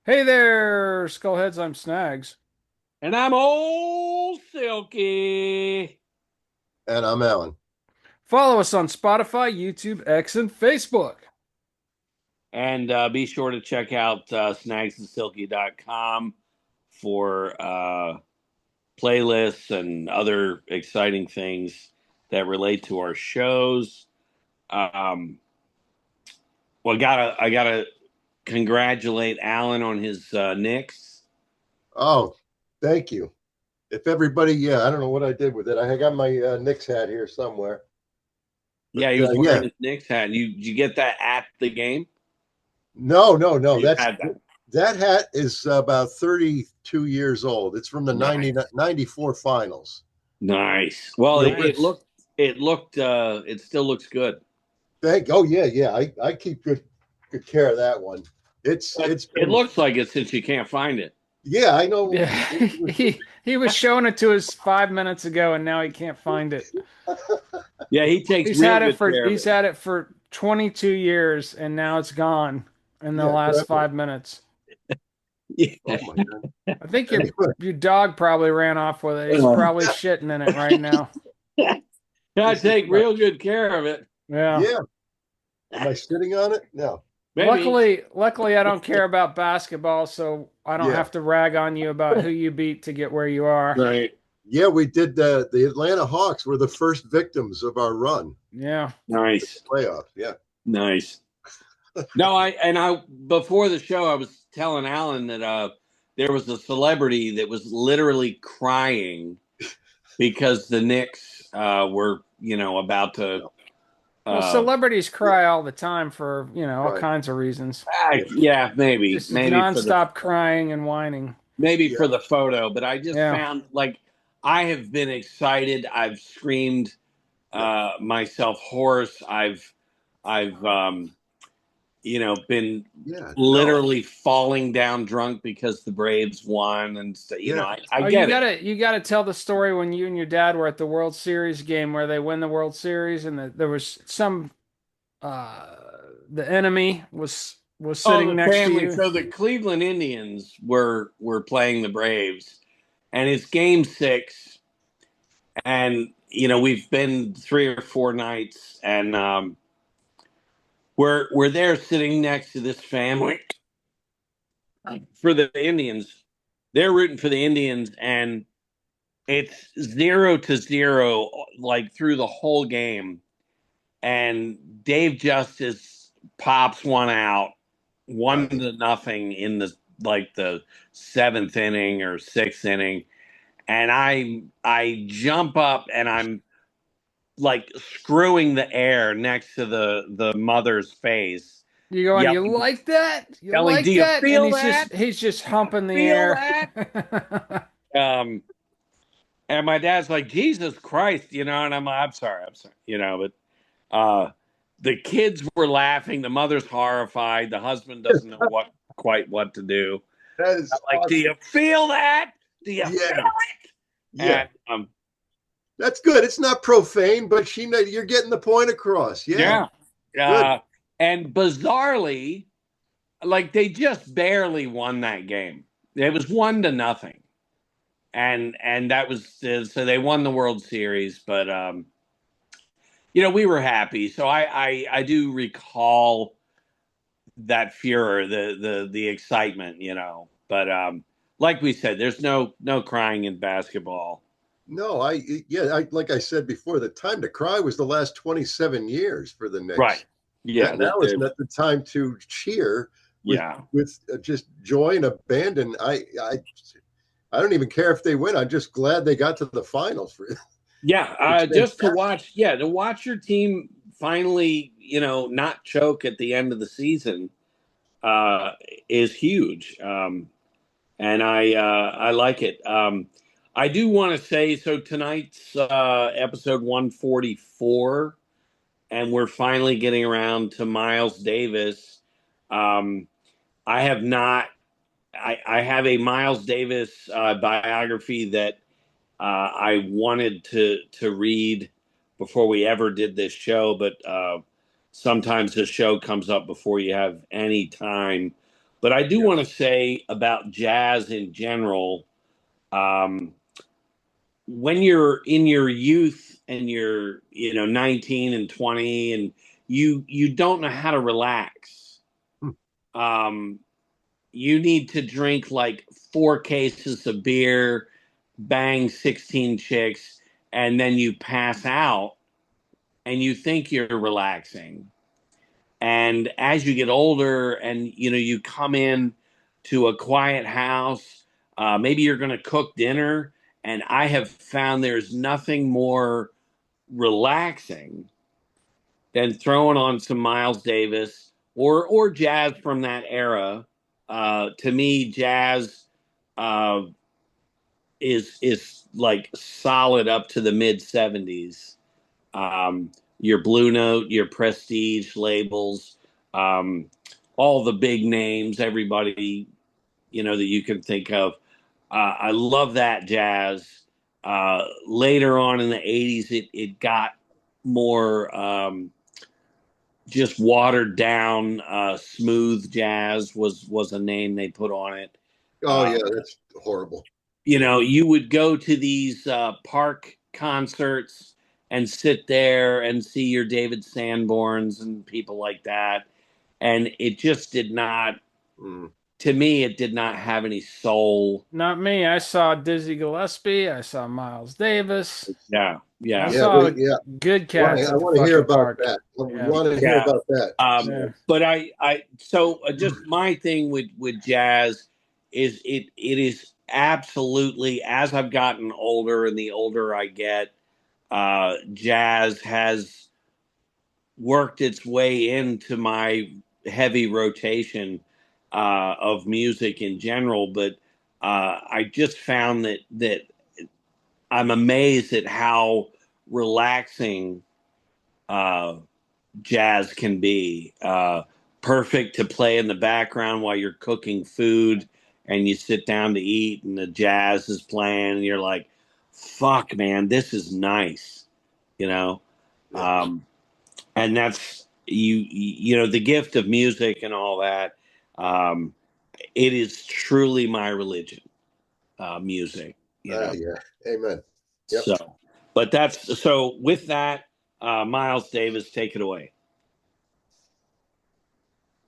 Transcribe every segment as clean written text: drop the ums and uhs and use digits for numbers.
Hey there, Skullheads. I'm Snags. And I'm old Silky. And I'm Alan. Follow us on Spotify, YouTube, X, and Facebook. And be sure to check out snagsandsilky.com for playlists and other exciting things that relate to our shows. Um, well, I gotta congratulate Alan on his Knicks. Oh, thank you. If everybody, yeah, I don't know what I did with it. I got my Knicks hat here somewhere, but Yeah, he was yeah, wearing his Knicks hat. You get that at the game? no, You that's had that. that hat is about 32 years old. It's from the Nice. 94 finals. Nice. Well, You know, Nice. it still looks good. oh yeah, I keep good care of that one. But It's it been looks like it since you can't find it. yeah, I know. Yeah, he was showing it to us 5 minutes ago, and now he can't find it. Yeah, he takes real good care of He's it. had it for 22 years, and now it's gone in the Yeah, last exactly. 5 minutes. Yeah. Oh my god. I think Anyway, your dog probably ran off with it. He's probably shitting in it right now. I this is take not, real good care of it. Yeah. yeah. Am I sitting on it? No. Maybe. Luckily, I don't care about basketball, so I don't Yeah. have to rag on you about who you beat to get where you are. Right. Yeah, we did. The Atlanta Hawks were the first victims of our run Yeah. in Nice. the playoffs. Yeah. Nice. No, I before the show I was telling Alan that there was a celebrity that was literally crying because the Knicks were, about to Well, uh celebrities cry all the time for, all Right. kinds of reasons. Yeah. yeah, maybe. Just Maybe for the nonstop crying and whining. maybe Yeah. for the photo, but I just Yeah. found like I have been excited. I've screamed Yeah. myself hoarse. I've been Yeah. No. literally falling down drunk because the Braves won, and so, Yeah. I Oh, get it. you gotta tell the story when you and your dad were at the World Series game where they win the World Series and there was some uh the enemy was Oh, sitting the next to family. you. So the Cleveland Indians were playing the Braves, and it's Game 6, and we've been 3 or 4 nights, and we're there sitting next to this family for the Indians. They're rooting for the Indians, and it's 0-0 like through the whole game. And Dave Justice pops one out, one Nice. to nothing in the seventh inning or sixth inning, and I jump up and I'm like screwing the air next to the mother's face, You going, you yelling, like that? You yelling, "Do like you that? And feel that? he's just Do you humping the feel air. that?" Um, and my dad's like, "Jesus Christ," and I'm sorry, but the kids were laughing, the mother's horrified, the husband doesn't know what to do. That I'm is like, "Do awesome. you feel that? Do you feel Yeah. it?" Yeah. And That's good. It's not profane, but you're getting the point across. Yeah. yeah, Good. uh, and bizarrely, like they just barely won that game. It was 1-0, and that was so they won the World Series. But we were happy. So I do recall that furor, the excitement, But like we said, there's no crying in basketball. No, yeah, like I said before, the time to cry was the last 27 years for the Right. Knicks. Yeah. Now is not the time to cheer with Yeah. just joy and abandon. I don't even care if they win. I'm just glad they got to the finals. Yeah. It's Just fantastic. to watch your team finally, not choke at the end of the season uh, is huge. And I like it. I do want to say so tonight's episode 144, and we're finally getting around to Miles Davis. Um, I have not. I have a Miles Davis biography that I wanted to read before we ever did this show, but sometimes the show comes up before you have any time. But I do want to say about jazz in general, um, when you're in your youth and you're 19 and 20 and you don't know how to relax, Hmm. um, you need to drink like 4 cases of beer, bang 16 chicks, and then you pass out and you think you're relaxing. And as you get older and you come in to a quiet house, maybe you're going to cook dinner, and I have found there's nothing more relaxing than throwing on some Miles Davis or jazz from that era. To me, jazz uh, is like solid up to the mid 70s. Your Blue Note, your Prestige labels, um, all the big names, everybody that you can think of. I love that jazz. Later on in the '80s, it got more just watered down. Smooth jazz was a name they put on it. Oh Uh, yeah, that's horrible. you would go to these park concerts and sit there and see your David Sanborns and people like that. And it just did not, Mm. to me, it did not have any soul. Not me. I saw Dizzy Gillespie. I saw Miles Davis. Yeah. I Yeah. Yeah, saw the yeah. good cats I at the want to hear fucking about park. that. We Yeah. want to hear Yeah. about that. Yeah. But so just my thing with jazz is it is absolutely, as I've gotten older and the older I get, jazz has worked its way into my heavy rotation of music in general. But I just found that I'm amazed at how relaxing uh, jazz can be. Perfect to play in the background while you're cooking food and you sit down to eat and the jazz is playing and you're like, fuck, man, this is nice, you know? Yeah. And that's the gift of music and all that. Um, it is truly my religion, music, Yeah. Amen. Yep. so, but that's so with that, Miles Davis, take it away.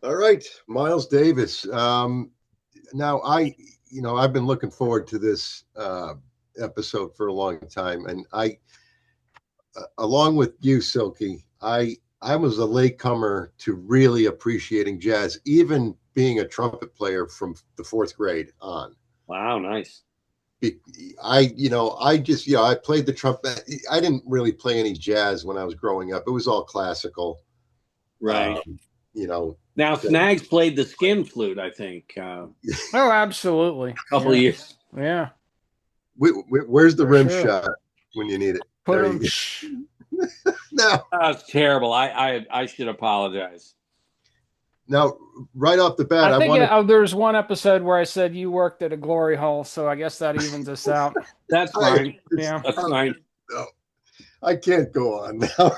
All right, Miles Davis. Now I've been looking forward to this episode for a long time, and along with you, Silky, I was a latecomer to really appreciating jazz, even being a trumpet player from the fourth grade on. Wow, nice. I played the trumpet. I didn't really play any jazz when I was growing up. It was all classical. Right. You know, Now, Snags played the skin flute, I think, Oh, absolutely. a couple of Yeah. years. Yeah. where's the For rim sure. shot when you need it? Put There them. you go. Now, That's terrible. I should apologize. now, right off the bat, I I think want to. there's one episode where I said you worked at a glory hole, so I guess that evens us out. That's fine. Yeah. That's fine. No, I can't go on now.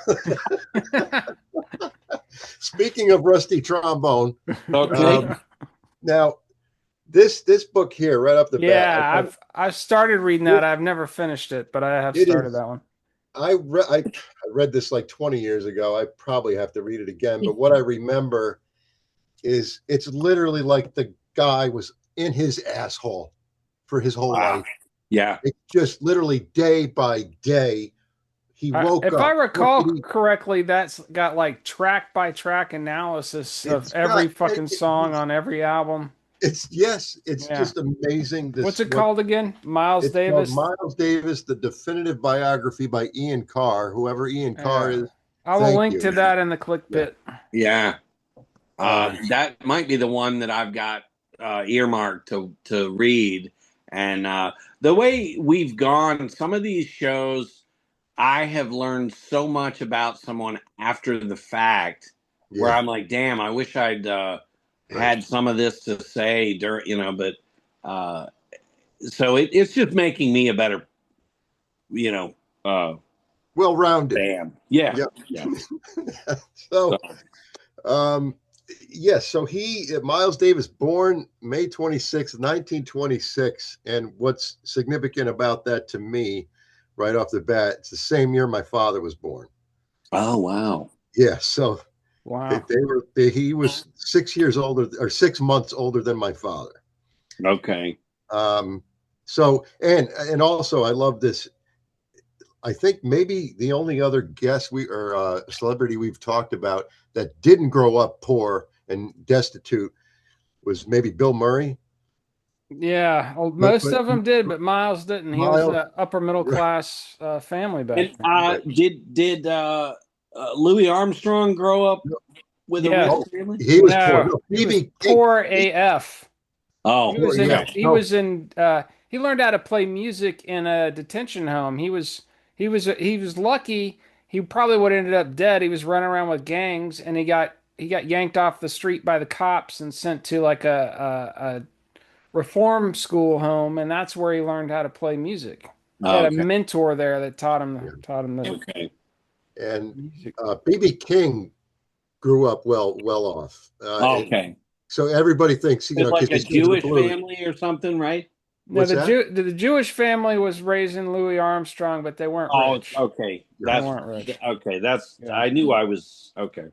Speaking of rusty trombone, Okay. now this book here, right off the bat, Yeah, I've started reading that. I've never finished it, but I have it started is. that one. I read this like 20 years ago. I probably have to read it again. But what I remember is it's literally like the guy was in his asshole for his whole Wow. life. Yeah. It's just literally day by day. He woke If up. I recall What did he- correctly, that's got like track by track analysis of It's every got- fucking song on every album. It's Yeah. just amazing. What's it called again? Miles It's Davis. called Miles Davis, the definitive biography by Ian Carr. Whoever Ian Carr Yeah. is, I will thank link you. to that in the click Yeah. bit. Yeah. That might be the one that I've got earmarked to read. And the way we've gone, some of these shows, I have learned so much about someone after the fact, where Yeah. I'm like, damn, I wish I'd had some of this to say during, but so it's just making me a better, Well-rounded. fan. Yeah. Yep. Yeah. So, Yes, so he Miles Davis born May 26th, 1926, and what's significant about that to me right off the bat, it's the same year my father was born. Oh, wow. Yeah, so Wow. he was 6 years older or 6 months older than my father. Okay. Um, so and also I love this. I think maybe the only other guest we or celebrity we've talked about that didn't grow up poor and destitute was maybe Bill Murray. Yeah, well, most But of them did, but Miles didn't. He was Miles, a upper middle right, class family back And then. right. did Louis Armstrong grow up with a Yeah, rich Oh, family? he was poor. no, No, he was BB King. poor He, AF. Oh, He was poor, in yeah. okay. he No, was in he learned how to play music in a detention home. He was lucky. He probably would have ended up dead. He was running around with gangs and he got yanked off the street by the cops and sent to like a reform school home, and that's where he learned how to play music. He Oh, had a okay. mentor there that taught him yeah. taught him the Okay. And music. BB King grew up well off. And Okay. so everybody thinks, It's because like a he's into the Jewish blues. family or something, right? No, What's that? the Jewish family was raising Louis Armstrong, but they weren't Oh, rich. okay. They That's weren't rich. okay. That's Yeah. I knew I was okay.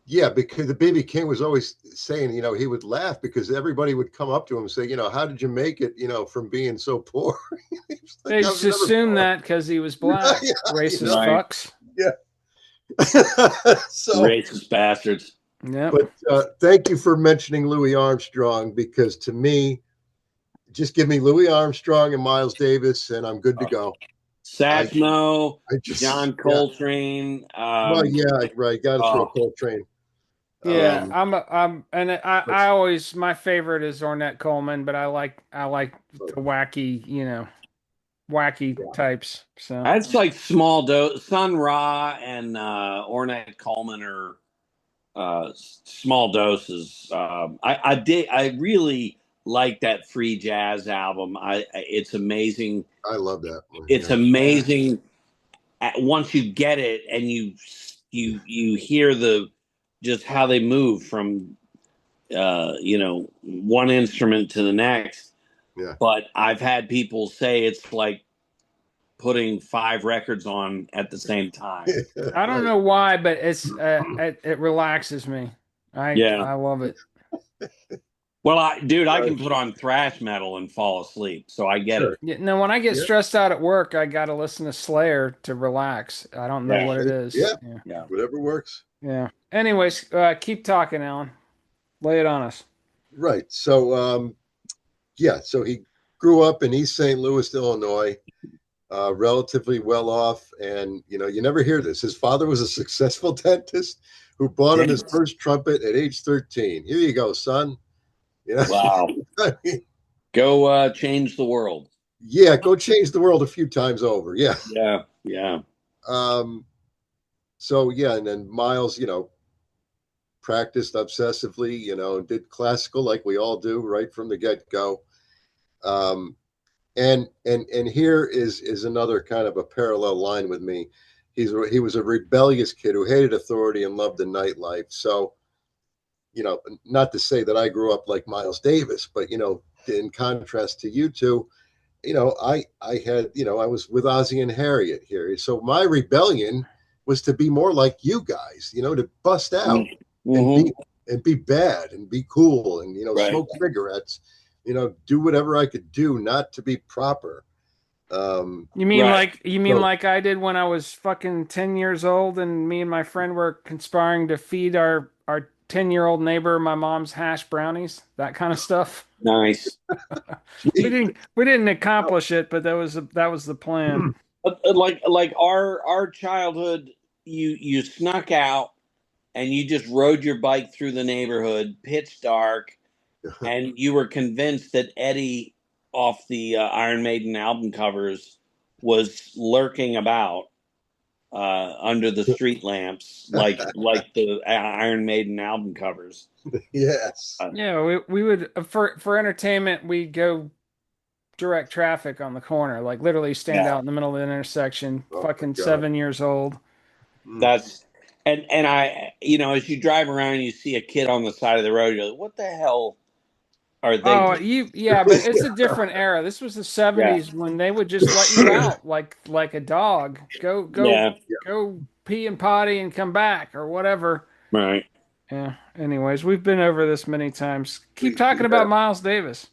Yeah, because the BB King was always saying, he would laugh because everybody would come up to him and say, how did you make it, from being so poor? He's like, They I just was never assumed poor. that because he was black. Yeah, Racist Right. fucks. yeah. So, Racist bastards. Yep. but thank you for mentioning Louis Armstrong because to me, just give me Louis Armstrong and Miles Davis, and I'm good to go. I, Satchmo, I just, John yeah. Coltrane. Well, yeah, right. Got to throw a Oh, Coltrane. Yeah, yeah. But I always my favorite is Ornette Coleman, but I like the wacky, wacky yeah, types. So That's like small dose. Sun Ra and Ornette Coleman are small doses. I really like that free jazz album. It's amazing. I love that one. It's Yeah, yeah. amazing once you get it and you hear the just how they move from one instrument to the next. yeah. But I've had people say it's like putting five records on at the same time. I don't Right. know why, but it relaxes me. I Yeah. I love it. Well, dude, I Right. can put on thrash metal and fall asleep, so I get Sure. it. Yeah, no, when I get Yeah. stressed out at work, I gotta listen to Slayer to relax. I don't know Yeah. what it is. Yeah. Yeah. Yeah. Whatever works. Yeah. Anyways, keep talking, Alan. Lay it on us. Right. So, yeah. So he grew up in East St. Louis, Illinois, relatively well off, and you never hear this. His father was a successful dentist who bought him his first trumpet at age 13. Here you go, son. Yeah. Wow. I mean, Go change the world. yeah. Go change the world a few times over. Yeah. Yeah. Yeah. Um. So yeah, and then Miles, practiced obsessively, and did classical like we all do right from the get go. Um, and here is another kind of a parallel line with me. He was a rebellious kid who hated authority and loved the nightlife. So, not to say that I grew up like Miles Davis, but in contrast to you two, I had, I was with Ozzy and Harriet here. So my rebellion was to be more like you guys, to bust out and Mm-hmm. be bad and be cool and Right. smoke cigarettes, do whatever I could do not to be proper. Right. You mean So like I did when I was fucking 10 years old and me and my friend were conspiring to feed our 10-year-old neighbor my mom's hash brownies, that kind of stuff. Nice. We didn't accomplish it, but that was the plan. Like our childhood, you snuck out and you just rode your bike through the neighborhood, pitch dark, and you were convinced that Eddie off the Iron Maiden album covers was lurking about under the street lamps, like the Iron Maiden album covers. yes, Uh, Yeah, we would for entertainment we'd go direct traffic on the corner, like literally stand yeah, out in the middle of the intersection, oh my fucking god. 7 years old. Mm. that's And I, as you drive around and you see a kid on the side of the road, you're like, what the hell are they Oh, doing? yeah, but it's a different era. This was the Yeah. 70s when they would just let you out like a dog. Yeah. Go pee and potty and come back or whatever. Right. Yeah. Anyways, we've been over this many times. Keep We talking about have Miles Davis.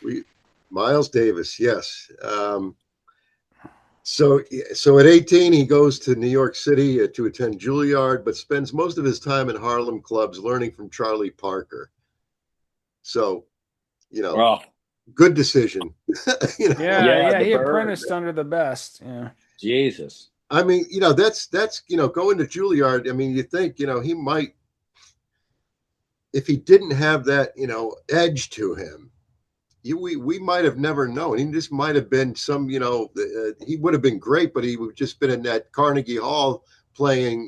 we Miles Davis, yes. So so at 18 he goes to New York City to attend Juilliard, but spends most of his time in Harlem clubs learning from Charlie Parker. So, you know, Well, good decision. you know, Yeah, yeah, yeah, the he bird. apprenticed under the best. Yeah. Jesus. I mean, that's going to Juilliard. I mean, you think, he might, if he didn't have that, edge to him, we might have never known. He just might have been some, he would have been great, but he would have just been in that Carnegie Hall playing,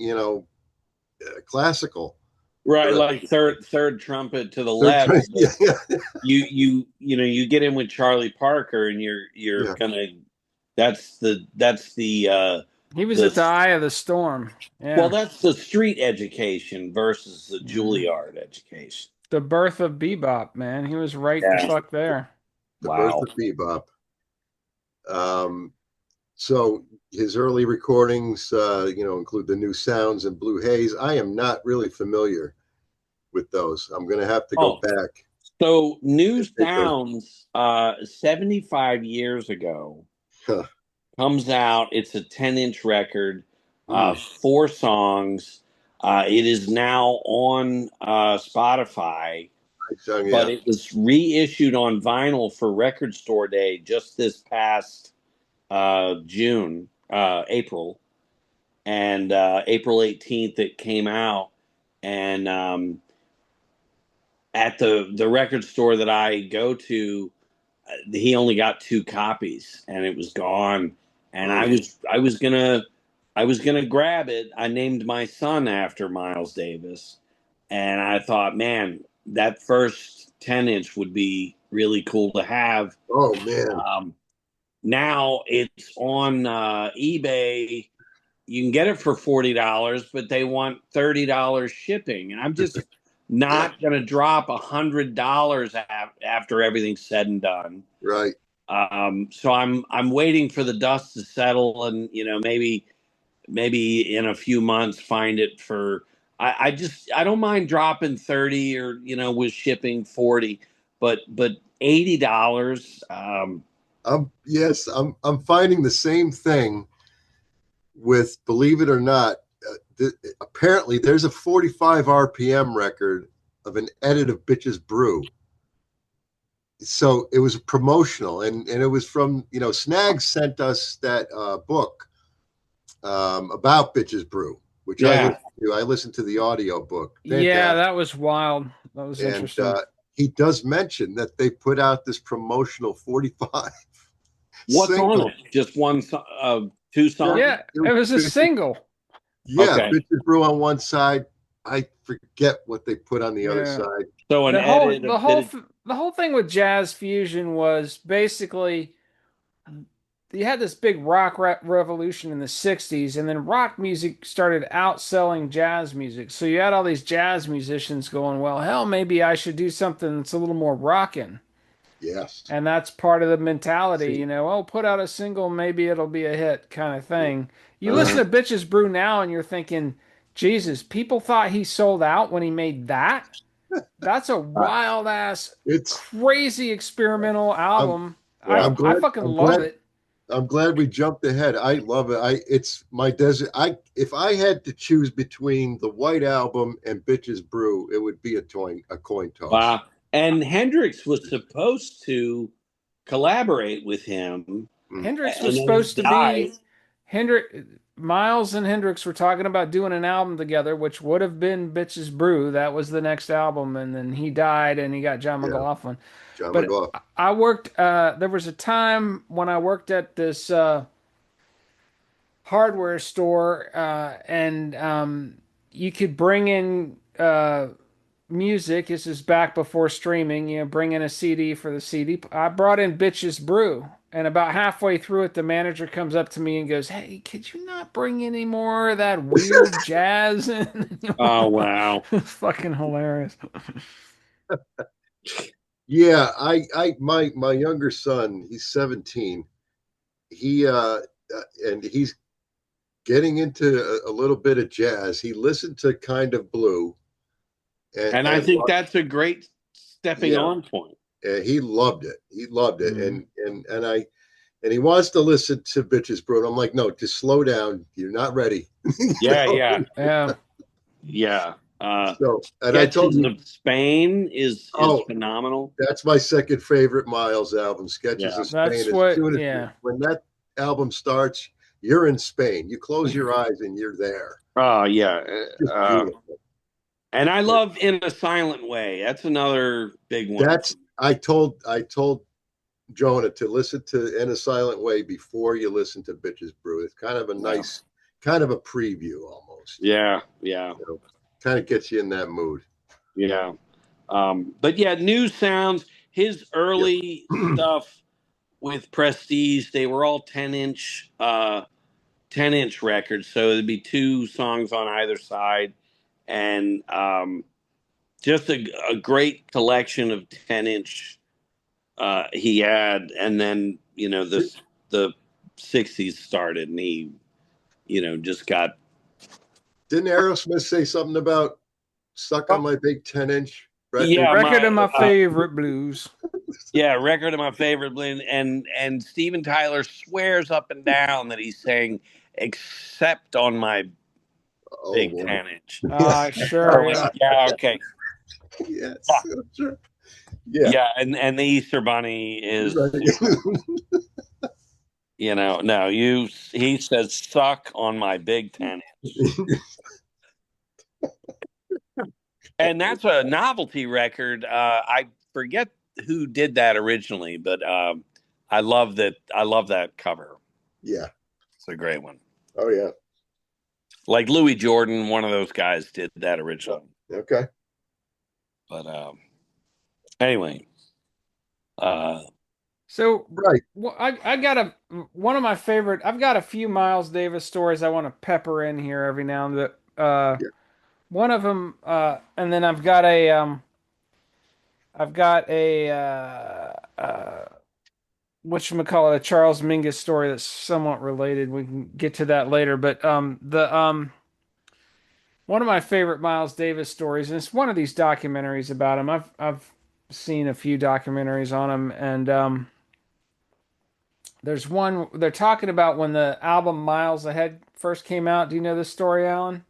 classical. Right, But like third trumpet to the they're left. trying, But yeah, yeah, you get in with Charlie Parker, and you're yeah. gonna. That's the He was at the the eye of the storm. well, Yeah. that's the street education versus the Mhm. Juilliard education. The birth of bebop, man. He was right the Yeah. fuck there. The birth Wow. of bebop. Um, so his early recordings, include the new sounds and Blue Haze. I am not really familiar with those. I'm going to have to go Oh, back so New and take a. Sounds, 75 years ago Huh, comes out. It's a 10-inch record, mm, four songs. It is now on Spotify, but yeah, it was reissued on vinyl for Record Store Day just this past April, and April 18th it came out, and at the record store that I go to, he only got two copies, and it was gone. And mm, I was gonna grab it. I named my son after Miles Davis, and I thought, man, that first 10-inch would be really cool to have. oh man, Um, Now it's on eBay. You can get it for $40, but they want $30 shipping, and I'm just not going to drop $100 after everything's said and done. right. So I'm waiting for the dust to settle, and maybe in a few months find it for. I don't mind dropping 30, or with shipping 40, but $80. I'm finding the same thing with, believe it or not, apparently there's a 45 RPM record of an edit of Bitches Brew. So it was promotional, and it was from, Snags sent us that book about Bitches Brew, which I Yeah. listened to. I listened to the audio book. Yeah, Fantastic. that was wild. That was And interesting. he does mention that they put out this promotional 45 What's on single. it? Just two Yeah, songs? Yeah, it was a single. yeah, Okay. Bitches Brew on one side. I forget what they put on the other Yeah. side. So an edit, a bit of. The whole thing with jazz fusion was basically you had this big revolution in the 60s, and then rock music started outselling jazz music. So you had all these jazz musicians going, well, hell, maybe I should do something that's a little more rockin'. Yes. And that's part of the mentality, See. oh, put out a single, maybe it'll be a hit kind of thing. You listen Uh, to Bitches Brew now and you're thinking, Jesus, people thought he sold out when he made that? That's a wild ass, it's. crazy experimental I'm. album. Yeah. I'm I glad. fucking I'm love glad. it. I'm glad we jumped ahead. I love it. It's my desert. If I had to choose between the White Album and Bitches Brew, it would be a coin toss. Wow. And Hendrix was supposed to collaborate with him, Mm. Hendrix was and then he supposed to died. be Hendrix. Miles and Hendrix were talking about doing an album together, which would have been Bitches Brew. That was the next album, and then he died, and he got John Yeah, McLaughlin. John But McGough. I worked. There was a time when I worked at this hardware store, and you could bring in music. This is back before streaming. Bring in a CD for the CD. I brought in Bitches Brew, And about halfway through it, the manager comes up to me and goes, "Hey, could you not bring any more of that weird jazz in?" Oh wow. It's fucking hilarious. Yeah, my younger son, he's 17. He and he's getting into a little bit of jazz. He listened to Kind of Blue, And I and think that's a great stepping yeah, on point. he loved it. He loved it, Mm. and he wants to listen to Bitches Brew. And I'm like, no, just slow down. You're not ready. You Yeah, know? yeah, Yeah. yeah. So, and I told Sketches you, of Spain is oh, phenomenal. that's my second favorite Miles album, Sketches Yeah. of Spain. That's As what, soon as yeah. when that album starts, you're in Spain. You close your eyes and you're there. Oh yeah. Just beautiful. And I love In a Silent Way. That's another big one. That's I told Jonah to listen to In a Silent Way before you listen to Bitches Brew. It's kind of a Yeah. nice, kind of a preview almost. Yeah, yeah, You know, kind of gets you in that mood. yeah. But yeah, new sounds. His Yeah. early stuff with Prestige, they were all 10-inch records. So it'd be two songs on either side, and just a great collection of 10-inch he had. And then the 60s started, and he just got. Didn't Aerosmith say something about suck on my big 10-inch record? Yeah, Record of my my favorite blues. yeah, record of my favorite blend, and Steven Tyler swears up and down that he's saying except on my Oh big boy. 10-inch. Sure, Oh wait, yeah. yeah, okay, Yes. yeah, Sure. Yeah. yeah, and the Easter Bunny is, no, he says suck on my big 10-inch, and that's a novelty record. I forget who did that originally, but I love that. I love that cover. Yeah. It's a great one. Oh yeah. Like Louis Jordan, one of those guys did that originally. Okay. But anyway, uh, So, Right. I got one of my favorite. I've got a few Miles Davis stories I want to pepper in here every now and then. Yeah. One of them, and then I've got a whatchamacallit, a Charles Mingus story that's somewhat related. We can get to that later. But the one of my favorite Miles Davis stories, and it's one of these documentaries about him. I've seen a few documentaries on him, and there's one they're talking about when the album Miles Ahead first came out. Do you know this story, Alan?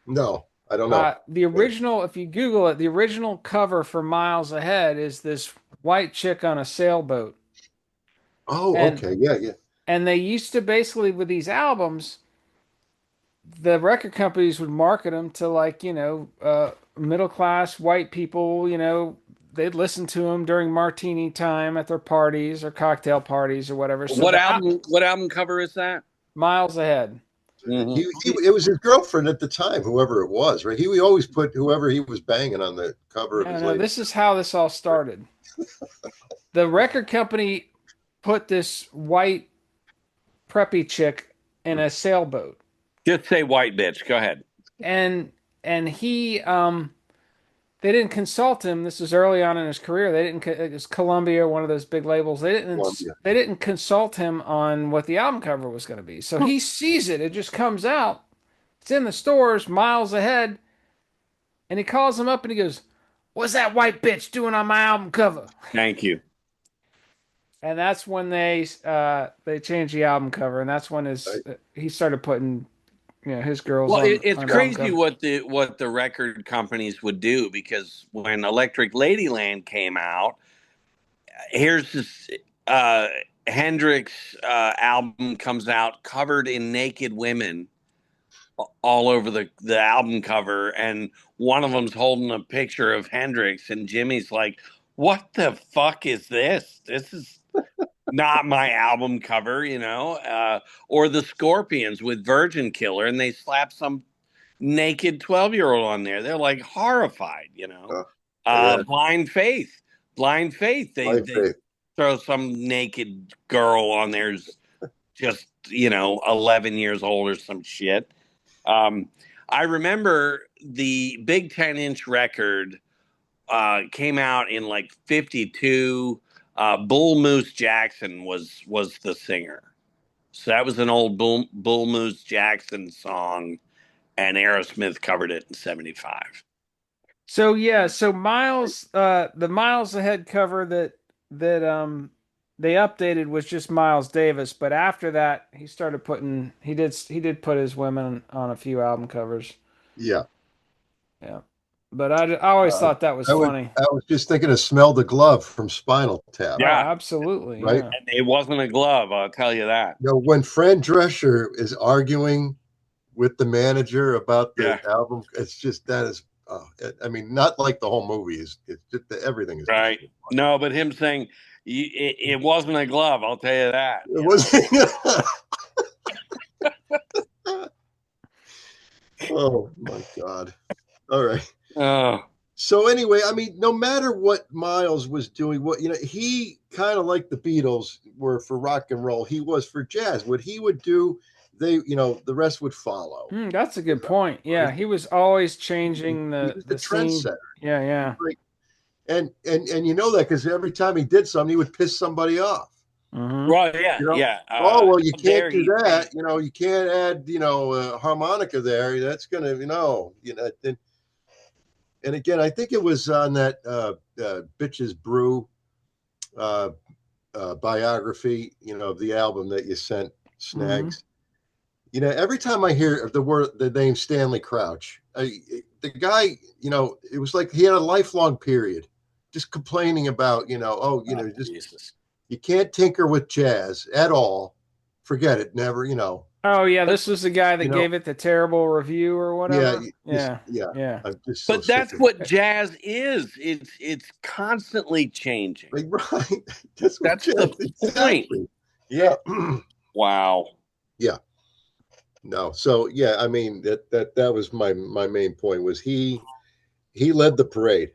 No, I don't know. The original, if you Google it, the original cover for Miles Ahead is this white chick on a sailboat. Oh, And okay. Yeah, yeah. they used to basically with these albums, the record companies would market them to like, middle class white people, they'd listen to them during martini time at their parties or cocktail parties or whatever. So what album? What album cover is that? Miles Ahead. Mm-hmm. It was his girlfriend at the time, whoever it was, right? He always put whoever he was banging on the cover of No, his no, latest. this is how this all started. The record company put this white preppy chick in a sailboat, Just say white bitch. Go ahead. and he they didn't consult him. This was early on in his career. They didn't. It was Columbia, one of those big labels. Columbia. They didn't consult him on what the album cover was going to be. So he sees it. It just comes out. It's in the stores miles ahead, and he calls him up and he goes, "What's that white bitch doing on my album cover?" Thank you. And that's when they changed the album cover, and that's when Right? he started putting his girls Well, it's on album crazy cover. what the record companies would do, because when Electric Ladyland came out, here's this uh, Hendrix album comes out covered in naked women all over the album cover, and one of them's holding a picture of Hendrix, and Jimmy's like, "What the fuck is this? This is not my album cover," or the Scorpions with Virgin Killer, and they slap some naked 12-year-old on there. They're like horrified. Yeah. Blind Faith. Blind Faith. They Blind they Faith. throw some naked girl on there's just 11 years old or some shit. I remember the big 10-inch record came out in like 52. Bull Moose Jackson was the singer. So that was an old Bull Moose Jackson song, and Aerosmith covered it in 75. So yeah, so Miles, the Miles Ahead cover that they updated was just Miles Davis, but after that he started putting he did put his women on a few album covers. Yeah. Yeah, but I always Uh, thought that was funny. I was just thinking of Smell the Glove from Spinal Tap, Oh, Yeah, absolutely, right? yeah. and it wasn't a glove, I'll tell you that. When Fran Drescher is arguing with the manager about the Yeah, album, it's just that is, I mean, not like the whole movie is. It's just everything is just right. so funny. No, but him saying it wasn't a glove, I'll tell you that. It was. Oh my God! All right. Oh, So anyway, I mean, no matter what Miles was doing, what he kind of like the Beatles were for rock and roll. He was for jazz. What he would do, the rest would follow. That's a good point. Yeah, he was always changing He the was the the scene. trendsetter. Yeah, yeah. Like, and you know that because every time he did something, he would piss somebody off. Hmm. well, yeah, You know, yeah. oh well, you How can't dare do he that. say? You can't add a harmonica there. That's gonna and again, I think it was on that bitches brew uh, biography, of the album that you sent, Hmm. Snags. Every time I hear the name Stanley Crouch, the guy, it was like he had a lifelong period just complaining about, Oh, just Jesus. you can't tinker with jazz at all. Forget it. Never, Oh yeah, But this was the guy that you know, gave it the terrible review or yeah, whatever. just, Yeah, yeah. yeah. I'm just so but sick that's of what jazz is. It's constantly changing. it. Like, right. That's what That's the jazz, point. exactly. Yeah. Wow. Yeah. No. So yeah, I mean that was my main point was he led the parade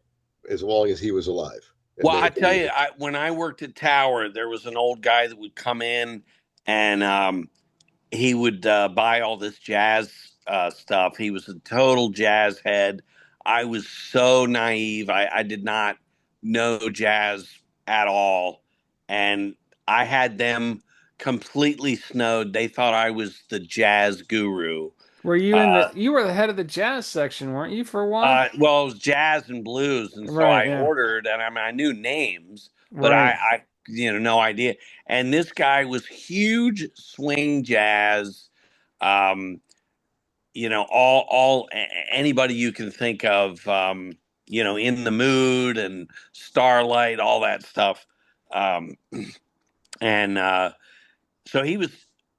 as long as he was alive and Well, made I it tell you, believable. when I worked at Tower, there was an old guy that would come in and he would buy all this jazz stuff. He was a total jazz head. I was so naive. I did not know jazz at all. And I had them completely snowed. They thought I was the jazz guru. Were you in Uh, you were the head of the jazz section, weren't you, for a while? well, it was jazz and blues, and so Right, I yeah. ordered, and I mean, I knew names, but Right. no idea. And this guy was huge swing jazz, um, anybody you can think of, in the mood and Starlight, all that stuff, um, and so he was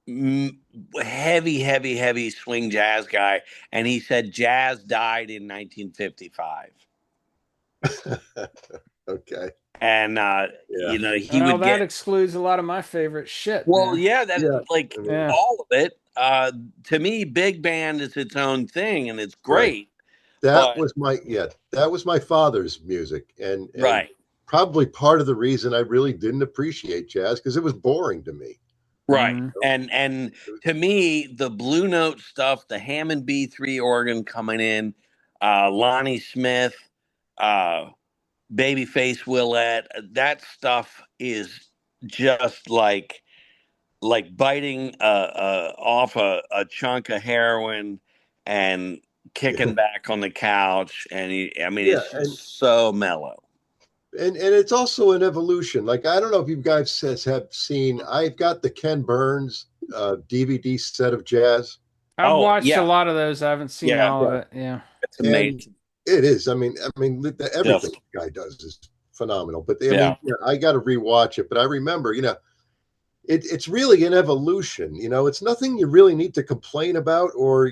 mm, heavy, heavy, heavy swing jazz guy, and he said jazz died in 1955. Okay. And Yeah. he Well, would that get, excludes a lot of my favorite shit, well, man. yeah, that Yeah. like I mean, Yeah. all of it. To me, big band is its own thing, and it's right. great. But That was my father's music, and right, probably part of the reason I really didn't appreciate jazz because it was boring to me. right, Hmm. and to me, the Blue Note stuff, the Hammond B3 organ coming in, Lonnie Smith, uh, Babyface Willette, that stuff is just like biting off a chunk of heroin and kicking back on the couch, and I mean, Yeah, it's just so mellow. and it's also an evolution. Like I don't know if you guys have seen. I've got the Ken Burns DVD set of jazz, I've Oh watched a yeah, lot of those. I haven't seen yeah, all of yeah, it. Yeah. it's and amazing. it is. I mean, everything Just the guy does is phenomenal. But I yeah, mean, I got to rewatch it. But I remember, it's really an evolution. It's nothing you really need to complain about or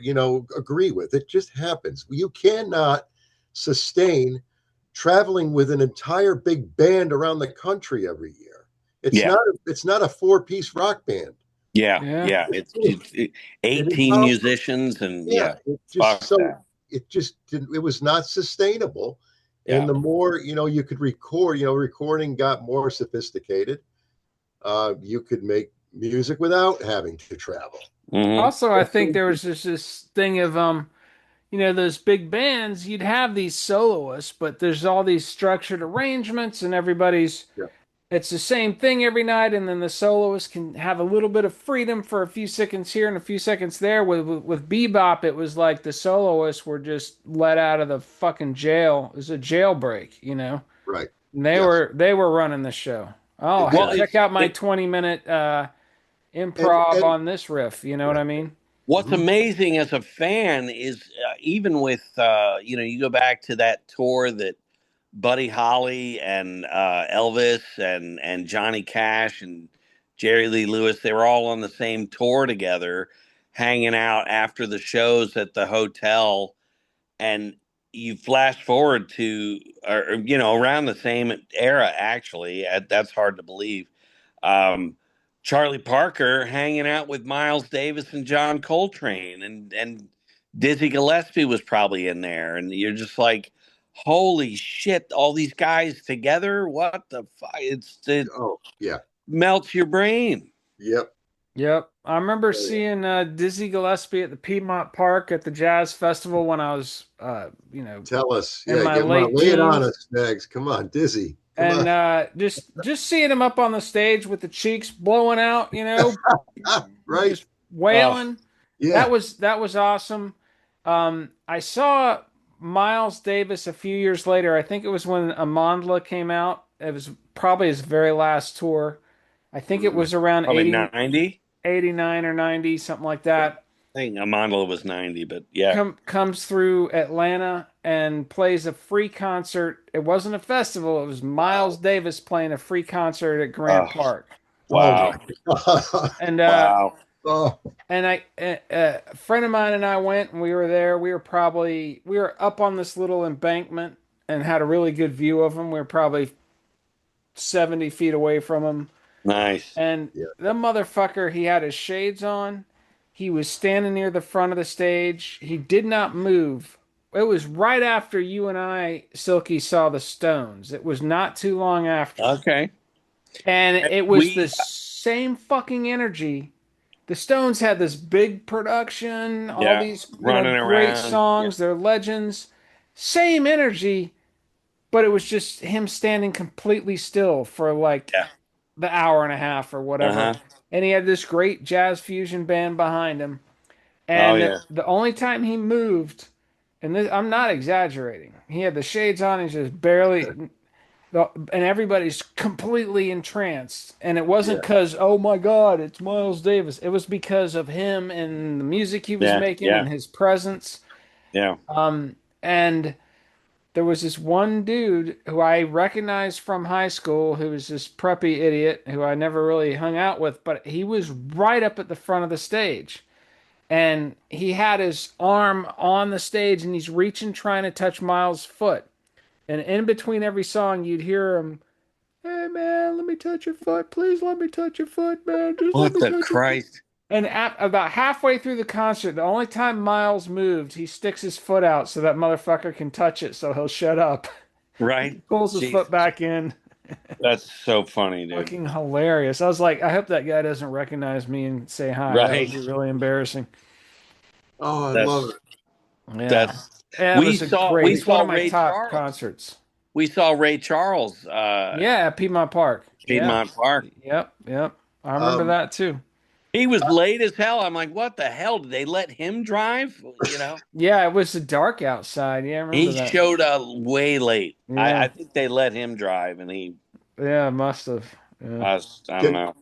agree with. It just happens. You cannot sustain traveling with an entire big band around the country every year. It's yeah, not. It's not a four-piece rock band. yeah, Yeah. yeah. It's It 18 impossible. musicians, and Yeah, yeah, it just fuck so that. it just didn't. It was not sustainable, Yeah. And the more, you could record, recording got more sophisticated. You could make music without having to travel. Hmm. Also, I think there was just this thing of those big bands, you'd have these soloists, but there's all these structured arrangements and everybody's Yeah. it's the same thing every night, and then the soloist can have a little bit of freedom for a few seconds here and a few seconds there. With bebop, it was like the soloists were just let out of the fucking jail. It was a jailbreak, Right. And they Yes. were they were running the show. Oh, hey, Well, Exactly. check it's out my it 20-minute And improv and on this riff. You know what yeah. I mean? what's Mhm. amazing as a fan is even with you go back to that tour that Buddy Holly and Elvis and Johnny Cash and Jerry Lee Lewis, they were all on the same tour together, hanging out after the shows at the hotel. And you flash forward to, around the same era, actually, that's hard to believe. Um, Charlie Parker hanging out with Miles Davis and John Coltrane, and Dizzy Gillespie was probably in there, and you're just like, holy shit, all these guys together, what the fuck? It Oh, yeah. melts your brain. Yep. Yep. I remember Oh, yeah. seeing Dizzy Gillespie at the Piedmont Park at the Jazz Festival when I was, Tell us. in Yeah, my get my late lay it on teens. us, Snags. Come on, Dizzy. Come And on. just seeing him up on the stage with the cheeks blowing out, Right. just Oh, wailing. That Yeah. was that was awesome. I saw Miles Davis a few years later. I think it was when Amandla came out. It was probably his very last tour. I think it Mm. was around probably 80, 90. 89 or 90, something like that. I think Amandola was 90, but yeah. Comes through Atlanta and plays a free concert. It wasn't a festival. It was Miles Wow. Davis playing a free concert at Grant Oh, Park. Oh wow. my God. And Wow. Oh, a friend of mine and I went and we were there. We were up on this little embankment and had a really good view of him. We were probably 70 feet away from him. Nice. And yeah. the motherfucker, he had his shades on. He was standing near the front of the stage. He did not move. It was right after you and I, Silky, saw the Stones. It was not too long after. Okay. And it was the We, same fucking energy. The Stones had this big production, all yeah, these, running great around. Yeah. songs, they're legends. Same energy, but it was just him standing completely still for like Yeah. the hour and a half or whatever. Uh-huh. And he had this great jazz fusion band behind him. Oh, And yeah. the only time he moved, and this, I'm not exaggerating, he had the shades on, he's just barely, and everybody's completely entranced. And it wasn't Yeah. because, oh my God, it's Miles Davis. It was because of him and the music he was Yeah. making Yeah. and his presence. Yeah. And there was this one dude who I recognized from high school who was this preppy idiot who I never really hung out with, but he was right up at the front of the stage. And he had his arm on the stage and he's reaching, trying to touch Miles' foot. And in between every song, you'd hear him, hey man, let me touch your foot. Please let me touch your foot, man. Just let What me the touch your foot. Christ? And about halfway through the concert, the only time Miles moved, he sticks his foot out so that motherfucker can touch it so he'll shut up. Right? Pulls his foot Jesus. back in. That's so funny, dude. Fucking hilarious. I was like, I hope that guy doesn't recognize me and say hi. That would Right. be really embarrassing. Oh, I love That's it. Yeah. that's Yeah, it we was a saw great, we it's one saw of my Ray top Charles. concerts. We saw Ray Charles Yeah, at Piedmont Park. Yeah. Piedmont Park. Yep. Yep. I remember Um, that too. He was late as hell. I'm like, what the hell? Did they let him drive? Yeah, it was dark outside. Yeah, I remember He that. showed up way late. I Yeah. think they let him drive, and he Yeah, must have. Yeah. I don't can know.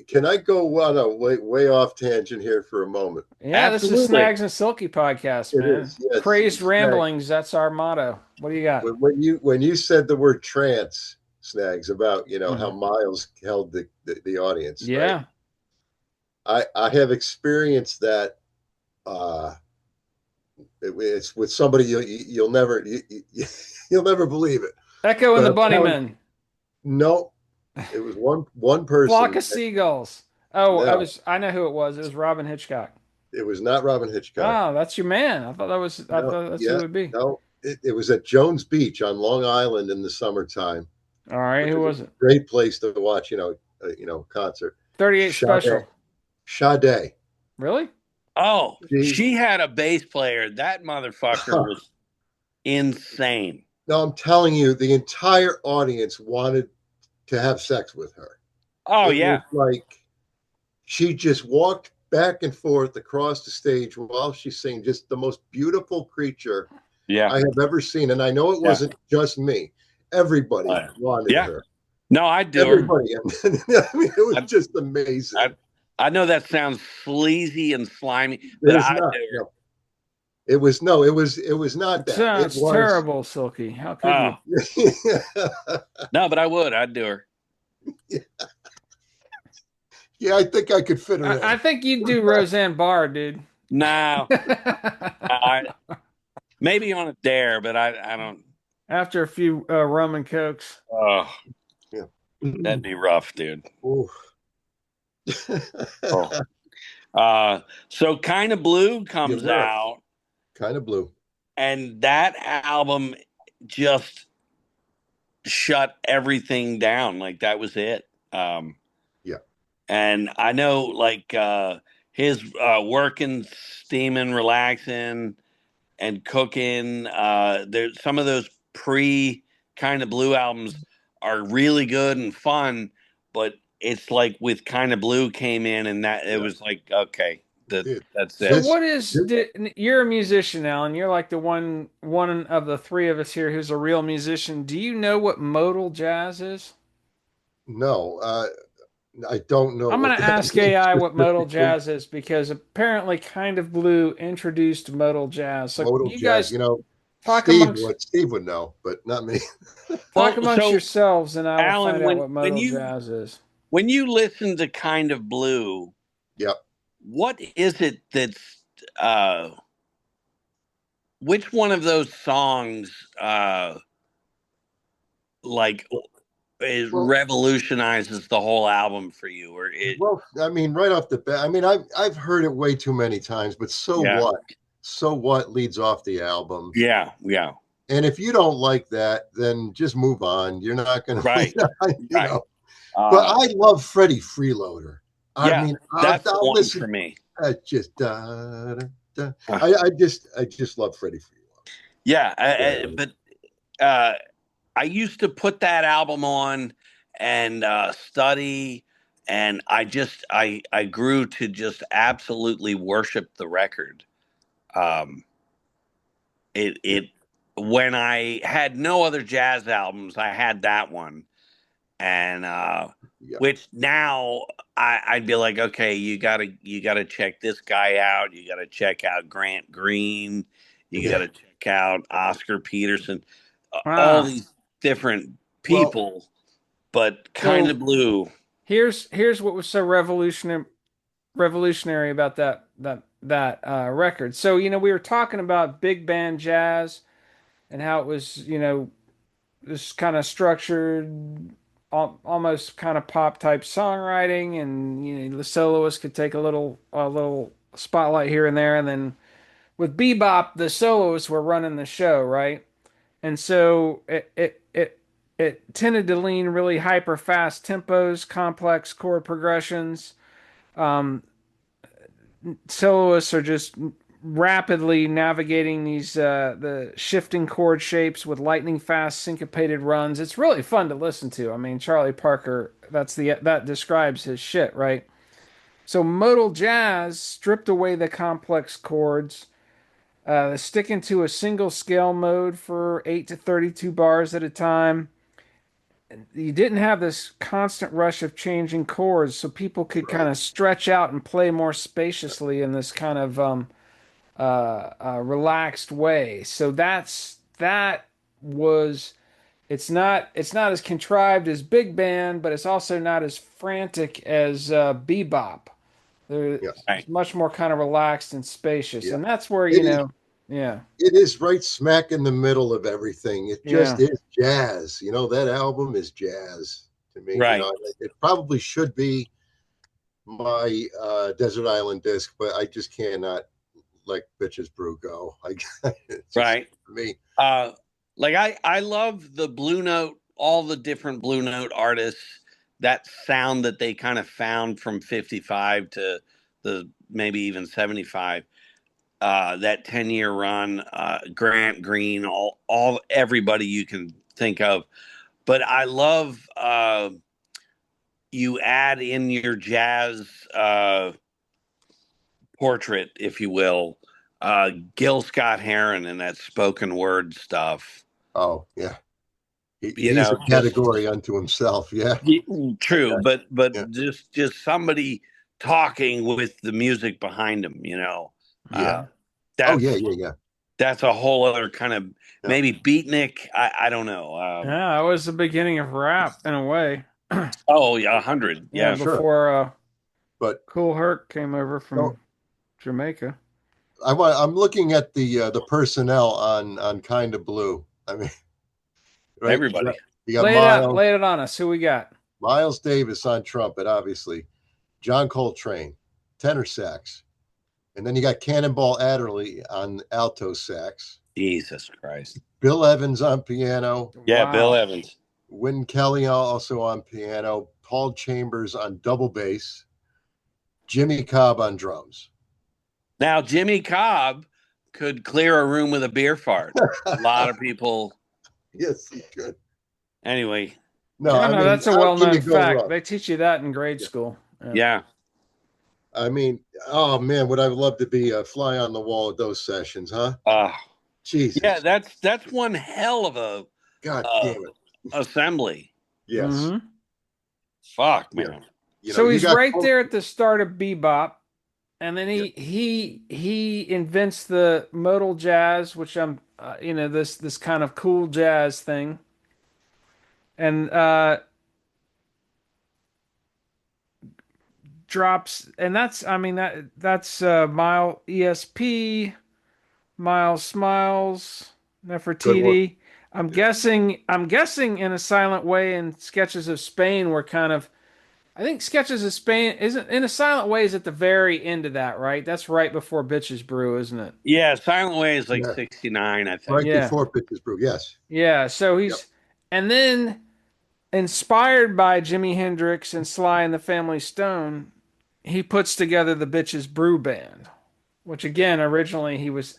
can I go on a way off tangent here for a moment? Yeah, this is Absolutely. Snags and Silky podcast, It man. is, yes. Crazed Snags. ramblings, that's our motto. What do you got? When you said the word trance, Snags, about how Mhm. Miles held the audience, right? Yeah. I have experienced that. Uh, it's with somebody you'll never you'll never believe it. Echo and But the I'm telling you, Bunnymen. no, it was one Flock person. of Seagulls. Oh, No, I know who it was. It was Robin Hitchcock. it was not Robin Hitchcock. Oh, that's your man. I No, thought that's who it yeah, would be. no. it was at Jones Beach on Long Island in the summertime, All right, which who is a was it? great place to watch, concert. 38 Sade. Special. Sade. Really? Oh, She, she had a bass player. That motherfucker was insane. no, I'm telling you, the entire audience wanted to have sex with her. Oh It was yeah, like she just walked back and forth across the stage while she's singing, just the most beautiful creature yeah, I have ever seen. And I know it yeah, wasn't just me. Everybody wanted yeah. her. No, I'd do her. Everybody. And I mean, it was I, just amazing. I know that sounds sleazy and slimy, It but is I'd not. do her. No, it was not It that. It sounds was. terrible, Silky. How could Oh you? no, but I would. I'd do her. Yeah, I think I could fit her I in. think you'd do Roseanne Barr, dude. No, I maybe on a dare, but I don't. After a few rum and cokes. Oh, Yeah. that'd be rough, dude. Ooh. Oh. So kind of blue You comes were out, kind of blue. and that album just shut everything down. Like that was it. Yeah. And I know like his working, steaming, relaxing, and cooking. There's some of those pre kind of blue albums are really good and fun, but it's like with kind of blue came in and that it Yeah. was like okay, Dude, that's So it. this, what is this you're a musician, Alan. You're like the one of the three of us here who's a real musician. Do you know what modal jazz is? no, I don't know I'm what gonna that ask means AI what modal specifically. jazz is because apparently Kind of Blue introduced modal jazz. So Modal you jazz. guys talk Steve amongst would Steve would know, but not me. talk Well, amongst so yourselves and I will Alan, find out what modal jazz is. when you listen to kind of blue, Yep. what is it that's uh which one of those songs like it Well, revolutionizes the whole album for you or it well, I mean, right off the bat, I mean, I've heard it way too many times, but so yeah what? So what leads off the album. yeah And if you don't like that, then just move on. You're not going to, right right But uh I love Freddie Freeloader. I yeah mean, that's the I'll one for listen. me Just da. uh, I just love Freddie Freeloader. yeah Yeah. but uh I used to put that album on and study and I grew to just absolutely worship the record. um it when I had no other jazz albums, I had that one, and Yeah. which now I'd be like, okay, you gotta check this guy out. You gotta check out Grant Green. You Yeah. gotta check out Oscar Peterson. All Ah, these different Well, people, but kind so of blue. here's what was so revolutionary about that record. So we were talking about big band jazz and how it was this kind of structured, almost kind of pop type songwriting, and the soloist could take a little spotlight here and there, and then with bebop, the soloists were running the show, right? And so it tended to lean really hyper fast tempos, complex chord progressions. Um, Soloists are just rapidly navigating the shifting chord shapes with lightning fast syncopated runs. It's really fun to listen to. I mean, Charlie Parker, that describes his shit, right? So modal jazz stripped away the complex chords, sticking to a single scale mode for 8 to 32 bars at a time. You didn't have this constant rush of changing chords, so people could kind right. of stretch out and play more spaciously in this kind of relaxed way. So that was it's not as contrived as big band, but it's also not as frantic as bebop. Yes. It's much more kind of relaxed and spacious, Yeah. and that's where It is. yeah, It is right smack in the middle of everything. It just yeah. is jazz. That album is jazz to me. Right, It probably should be my Desert Island disc, but I just cannot let bitches brew go. It's just right. for me. Uh, like I love the Blue Note, all the different Blue Note artists. That sound that they kind of found from 55 to the maybe even 75. That 10-year run, Grant Green, all everybody you can think of. But I love you add in your jazz portrait, if you will, Gil Scott Heron and that spoken word stuff. Oh yeah, You he's know, a just category unto himself. Yeah, true, okay. Yeah, but just somebody talking with the music behind them. yeah. Hmm. Oh yeah, That's yeah, yeah. that's a whole other kind of Yeah. maybe beatnik. I don't know. Yeah, that was the beginning of rap in a way. Oh yeah, 100. Yeah, Yeah, Sure, before but Cool Herc came over no, from Jamaica. I'm looking at the personnel on Kind of Blue. I mean, right? everybody. You got Lay it out, lay it on us. Who we got? Miles Davis on trumpet, obviously. John Coltrane, tenor sax, and then you got Cannonball Adderley on alto sax. Jesus Christ. Bill Evans on piano. Yeah, Bill Wow. Evans. Wynton Kelly also on piano. Paul Chambers on double bass. Jimmy Cobb on drums. Now Jimmy Cobb could clear a room with a beer fart. A lot of people. Yes, he could. Anyway, No, Yeah, I no, mean, that's a how can well-known you go fact. wrong? They teach you that in grade Yeah. school. Yeah. yeah. I mean, oh man, would I love to be a fly on the wall at those sessions, huh? Uh, yeah, Jesus. that's one hell of a God uh, damn it. assembly. Yes. Hmm. Fuck, Yeah. man. So You he's got right there at the start of bebop, and then yeah. he invents the modal jazz, which this kind of cool jazz thing, and drops, and that's I mean that's Mile ESP, Miles Smiles, Good one. Nefertiti. Yeah. I'm guessing in a silent way in Sketches of Spain were kind of I think Sketches of Spain isn't in a silent way is at the very end of that, right? That's right before Bitches Brew, isn't it? Yeah, Silent Way is like Yeah. 69, I think. Right Yeah. before Pitches Brew. Yes. Yeah. So Yep. and then inspired by Jimi Hendrix and Sly and the Family Stone, he puts together the Bitches Brew band, which again, originally he was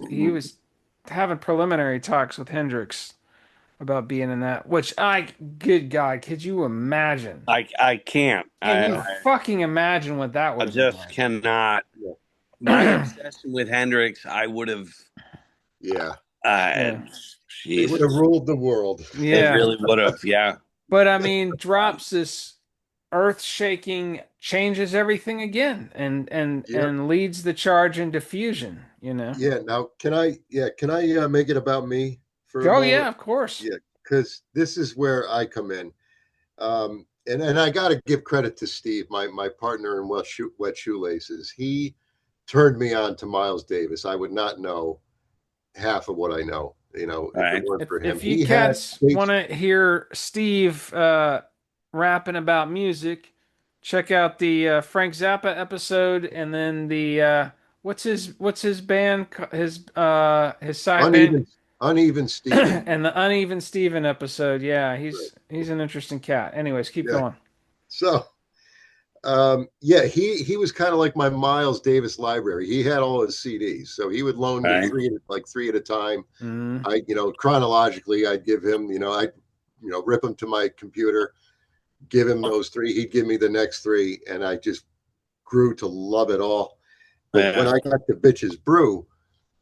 having preliminary talks with Hendrix about being in that, which good God, could you imagine? I can't. Can you fucking imagine what that would I have been just like? cannot. Yeah. My obsession with Hendrix, I would have. Yeah. Uh, Yeah. They would have Jesus, ruled the world. it Yeah. really would have. Yeah. But I mean, drops this earth-shaking, changes everything again, Yep. and leads the charge into fusion, you know. Yeah. Now, can I make it about me for a Oh yeah, moment? of course. Yeah. Because this is where I come in. And I got to give credit to Steve, my partner in Wet Shoelaces. He turned me on to Miles Davis. I would not know half of what I know, All if it right. weren't If for him. if you He had cats want to hear Steve rapping about music, check out the Frank Zappa episode, and then the what's his band his side band uneven, uneven Steven. and the Uneven Steven episode. Yeah, Right. he's an interesting cat. Anyways, keep Yeah. going. So, yeah, he was kind of like my Miles Davis library. He had all his CDs, so he would loan All me right. three at a time. Mm. Chronologically, I'd give him, I rip them to my computer, give him those three. He'd give me the next three, and I just grew to love it all. But when Yeah. I got to Bitches Brew,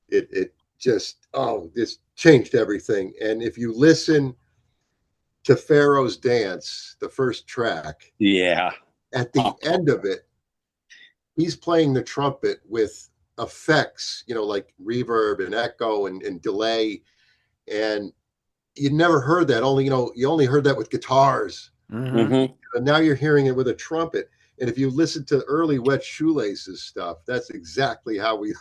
it just this changed everything. And if you listen to Pharaoh's Dance, the first track, Yeah. at the end of it, he's playing the trumpet with effects, like reverb and echo and delay. And you never heard that. Only, you only heard that with guitars. Hmm. Mm-hmm. And now you're hearing it with a trumpet. And if you listen to early Wet Shoelaces stuff, that's exactly how we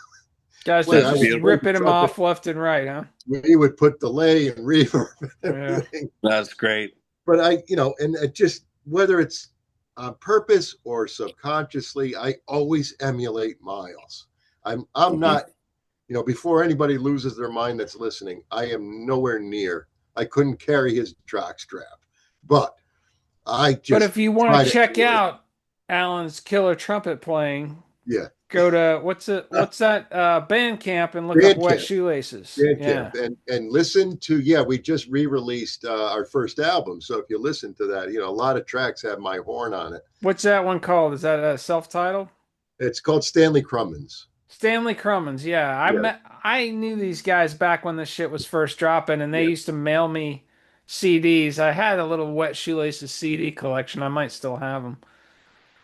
Guys play. are That's I just would play beautiful. the ripping him trumpet. off left and right, huh? We would put delay and reverb and Yeah. everything. That's great. But and it just, whether it's on purpose or subconsciously, I always emulate Miles. I'm Mhm. not before anybody loses their mind that's listening, I am nowhere near. I couldn't carry his jock strap, but I But just if you want try to to check emulate. out Alan's killer trumpet playing, Yeah, go to what's that Bandcamp and look up Wet Bandcamp, Shoelaces. Bandcamp, Yeah. and listen to. Yeah, we just re-released our first album, so if you listen to that, a lot of tracks have my horn on it. What's that one called? Is that a self-titled? It's called Stanley Crummins. Stanley Crummins. Yeah, Yeah. I knew these guys back when this shit was first dropping, and they Yeah. used to mail me CDs. I had a little Wet Shoelaces CD collection. I might still have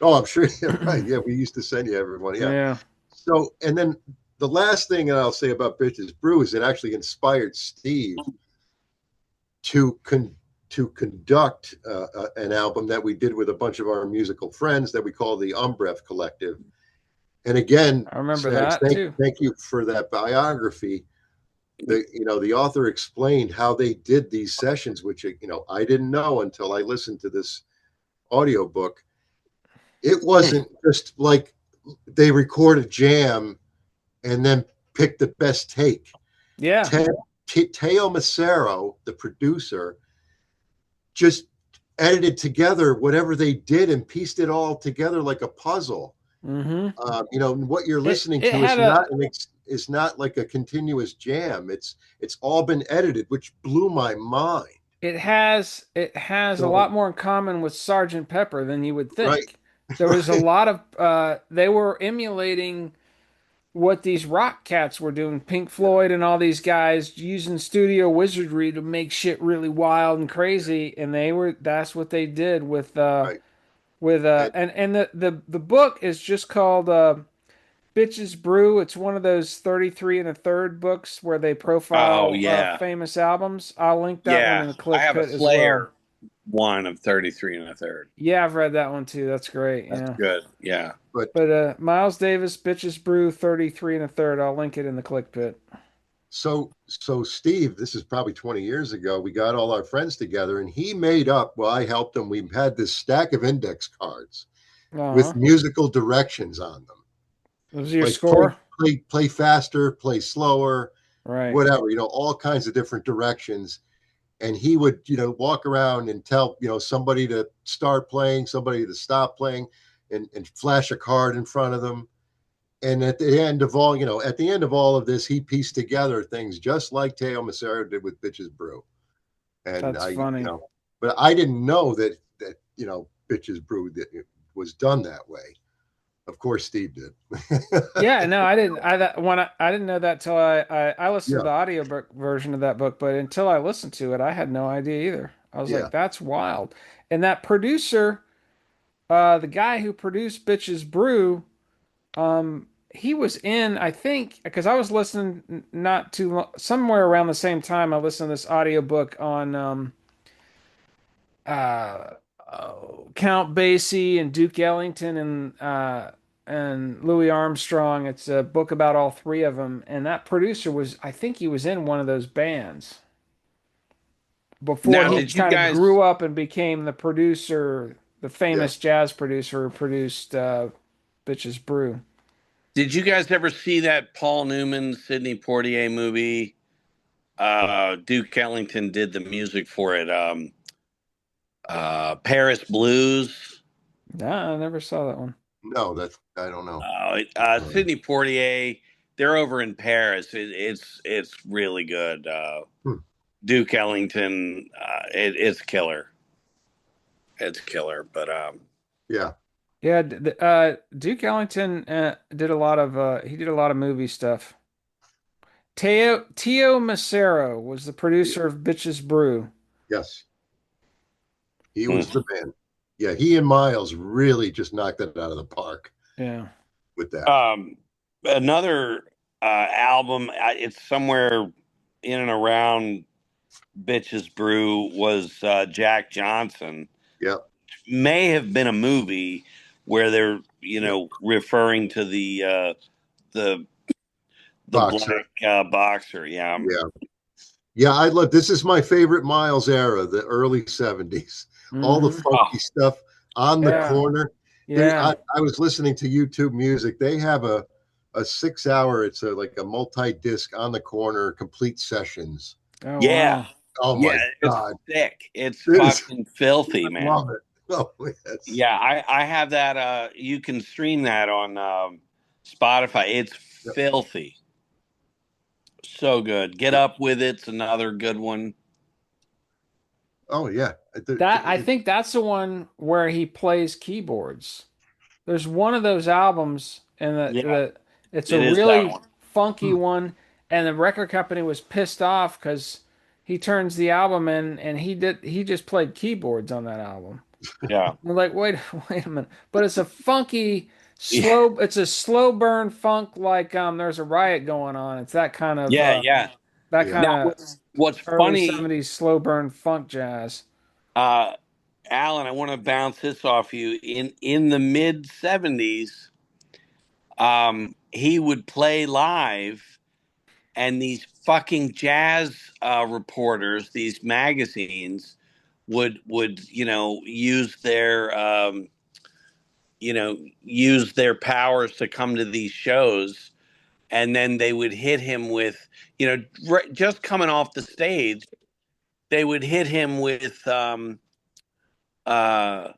Oh, I'm sure. Yeah, right. them. Yeah, we used to send you everyone. Yeah. Yeah. So, and then the last thing that I'll say about Bitches Brew is it actually inspired Steve to to conduct an album that we did with a bunch of our musical friends that we call the Umbrev Collective. And again, I remember Snags, that too. thank you for that biography. The author explained how they did these sessions, which I didn't know until I listened to this audiobook. It wasn't just like they record a jam and then pick the best take. Yeah. Teo Macero, the producer, just edited together whatever they did and pieced it all together like a puzzle. Mm-hmm. What you're listening It to had is not like a continuous jam. It's all been edited, which blew my mind. it has a So lot more in common with Sergeant Pepper than you would right, think. There was a right, lot of they were emulating what these rock cats were doing, Pink yeah, Floyd and all these guys using studio wizardry to make shit really wild and yeah, crazy, and that's what they did right. And and the book is just called Bitches Brew. It's one of those 33 and a third books where they Oh profile yeah, famous albums. I'll link that one in yeah. the I click have a pit as well. Slayer one of 33 and a third. Yeah, I've read that one too. That's great. That's Yeah. good. Yeah. but But Miles Davis, Bitches Brew, 33 and a third. I'll link it in the click pit. so Steve, this is probably 20 years ago. We got all our friends together, and he made up. Well, I helped him. We had this stack of index cards with Uh-huh. musical directions on them, Was your like score? play faster, play slower, Right. whatever. All kinds of different directions. And he would walk around and tell somebody to start playing, somebody to stop playing, and flash a card in front of them. And at the end of all of this, he pieced together things just like Teo Macero did with Bitches Brew. And That's funny. but I didn't know that Bitches Brew that it was done that way. Of course, Steve did. Yeah, no, I didn't. I didn't know that till I listened to Yeah, the audiobook version of that book, but until I listened to it, I had no idea either. I was yeah, like, that's wild. And that producer, the guy who produced Bitches Brew, he was in, I think, because I was listening not too long, somewhere around the same time I listened to this audiobook on uh, Count Basie and Duke Ellington and Louis Armstrong. It's a book about all three of them, and that producer was, I think, he was in one of those bands before Now, he well, did you kind of guys grew up and became the producer, the yeah. famous jazz producer who produced Bitches Brew. did you guys ever see that Paul Newman, Sidney Poitier movie? Duke Ellington did the music for it. Paris Blues. No, I never saw that one. No, that's I don't know. Sidney Poitier. They're over in Paris. It's really good. Hmm. Duke Ellington. It's killer. It's killer. But Yeah, Yeah, Duke Ellington did a lot of he did a lot of movie stuff. Teo Macero was the yeah, producer of Bitches Brew. yes, he was mm. the man. Yeah, he and Miles really just knocked it out of the park Yeah. with that. Another album. It's somewhere in and around Bitches Brew was Jack Johnson. Yeah, May have been a movie where they're referring to the boxer. black boxer. Yeah. Yeah, yeah. I love this is my favorite Miles era, the early '70s. All the Hmm. funky Oh, stuff on the Yeah. corner. Yeah. I was listening to YouTube music. They have a 6 hour. It's like a multi-disc on the corner, complete sessions. Oh Yeah. wow. Oh Yeah, my it's God, sick. It's it is. fucking filthy, I man. love it. Oh yes. Yeah, I have that you can stream that on Spotify. It's Yep. filthy. So good. Get Up With It's another good one. Oh yeah. That I think that's the one where he plays keyboards. There's one of those albums, and Yeah, it's a it is that really one. funky Hmm. one, and the record company was pissed off because he turns the album in and he just played keyboards on that album. Yeah. They're like, wait, wait a minute. But it's a funky, Yeah, slow. It's a slow burn funk like there's a riot going on. It's that kind of yeah, yeah. that Yeah. kind Now of what's early funny, '70s slow burn funk jazz. uh Alan, I want to bounce this off you. In the mid 70s, he would play live, and these fucking jazz reporters, these magazines would use their powers to come to these shows, and then they would hit him with, just coming off the stage, they would hit him with uh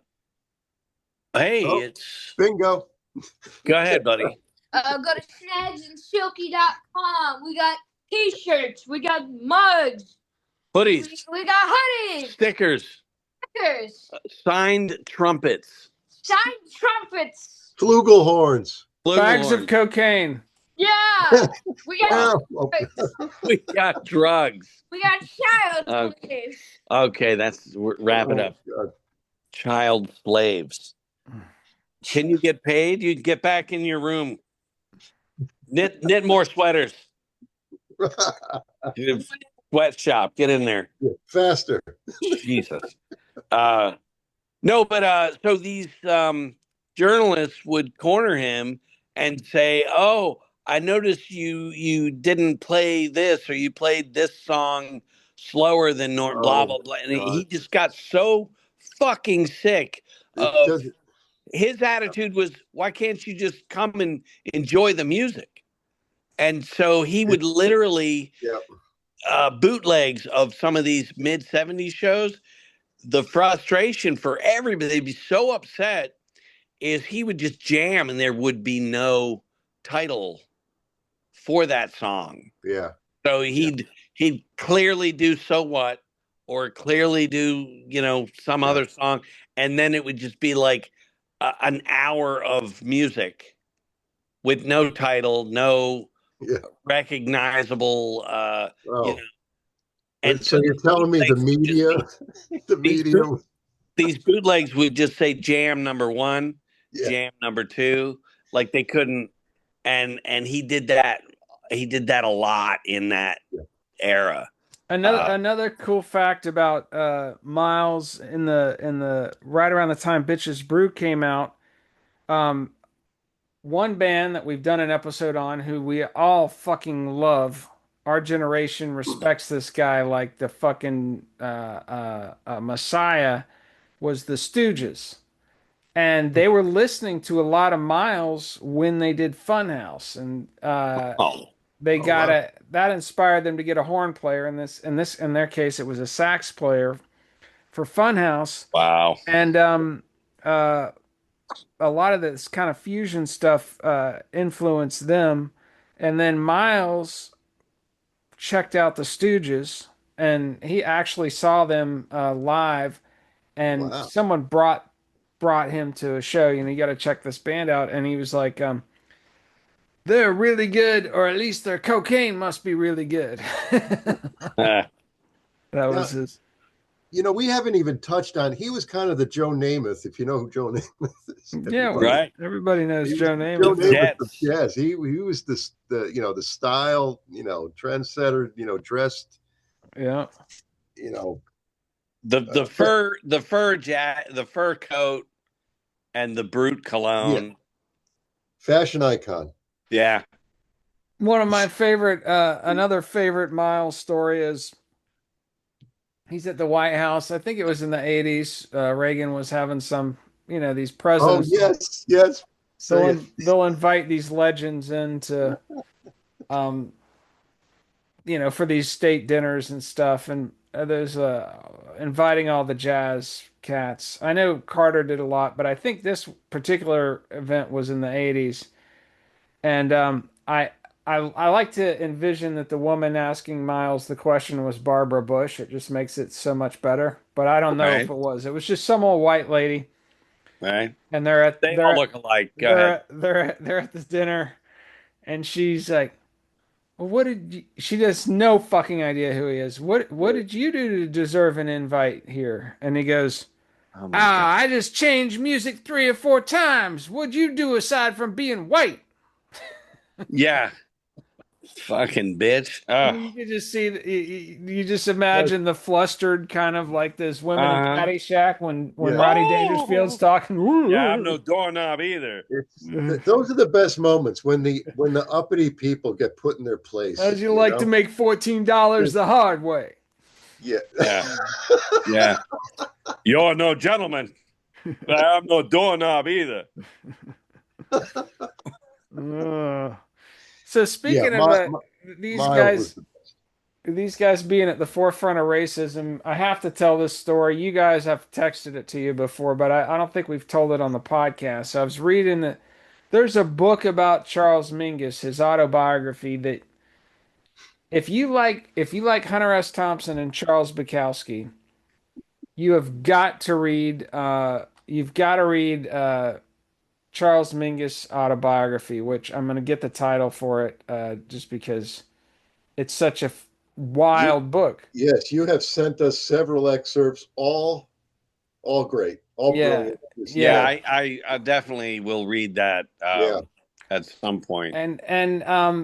hey, Oh, it's bingo. go ahead, buddy. Go to Snags and Silky.com. We got t-shirts. We got mugs. Hoodies, We got hoodies. stickers, Stickers. signed trumpets, Signed trumpets. Flugelhorns. Bags of flugelhorns. cocaine. Yeah. We got Oh, oh, We got drugs. we got child Okay, slaves. okay, wrap it oh, up. God. Child slaves. Can you get paid? You can get back in your room. Knit more sweaters. Sweatshop. Get in there. Faster. Jesus. No, but so these journalists would corner him and say, "Oh, I noticed you didn't play this, or you played this song slower than normal." Blah Oh blah blah. And God. he just got so fucking sick It of doesn't. his attitude was, "Why can't you just come and enjoy the music?" And so he It, would literally yeah. bootlegs of some of these mid 70s shows. The frustration for everybody, they'd be so upset, is he would just jam and there would be no title for that song. Yeah. So Yeah. he'd clearly do So What, or clearly do, some Yeah. other song, and then it would just be like an hour of music with no title, no Yeah. recognizable, you know, Oh. and So so you're telling me the bootlegs would just media, be the these media, these bootlegs would just say jam number one, yeah, jam number two, like they couldn't. And he did that. He did that a lot in that yeah. era. Another Uh, another cool fact about Miles in the right around the time Bitches Brew came out. Um, One band that we've done an episode on who we all fucking love. Our generation respects this guy like the fucking Messiah was the Stooges. And they were listening to a lot of Miles when they did Funhouse. And oh, they Oh got wow, that inspired them to get a horn player. In their case, it was a sax player for Funhouse. wow. And uh, a lot of this kind of fusion stuff influenced them. And then Miles checked out the Stooges, and he actually saw them live. And wow, someone brought him to a show. You got to check this band out. And he was like, "They're really good, or at least their cocaine must be really good." Uh, That yeah. was his. We haven't even touched on. He was kind of the Joe Namath, if you know who Joe Namath is. Yeah, Everybody, right. everybody knows he was Joe the The Joe Namath. Namath of Jets. jazz. He was the style, trendsetter, dressed, Yeah. you know, uh, The fur coat and the brute yeah, cologne. fashion icon. Yeah. One of my favorite, another favorite Miles story is he's at the White House. I think it was in the 80s. Reagan was having some, these Oh presidents. yes, yes, So yeah, they'll invite these legends into um for these state dinners and stuff, and there's inviting all the jazz cats. I know Carter did a lot, but I think this particular event was in the 80s. And I like to envision that the woman asking Miles the question was Barbara Bush. It just makes it so much better. But I don't know if Right. it was. It was just some old white lady, Right. and they're at They all look alike. Go ahead. they're at this dinner, and she's like, "Well, what did you?" She has no fucking idea who he is. What did you do to deserve an invite here? And he goes, Oh my God. "Ah, I just changed music 3 or 4 times. What'd you do aside from being white?" Yeah. Fucking bitch. And Oh. you can just see, you just imagine the flustered kind of like those women in Uh-huh. Caddyshack when yeah. Rodney Dangerfield's Oh. talking. Yeah, I'm no doorknob either. Those are the best moments when the uppity people get put in their place. How'd you like to make $14 the hard way? Yeah. Yeah. Yeah. You're no gentleman. But I'm no doorknob either. Uh, so Yeah. speaking of these Miles was guys, these guys being at the forefront of racism, I have to tell this story. You guys have texted it to you before, but I don't think we've told it on the podcast. So I was reading that there's a book about Charles Mingus, his autobiography, that if you like Hunter S. Thompson and Charles Bukowski, you have got to read Charles Mingus autobiography, which I'm going to get the title for it just because it's such a you wild book. yes, you have sent us several excerpts, all great, all Yeah, brilliant. Just, Yeah, yeah, I definitely will read that yeah. at some point. and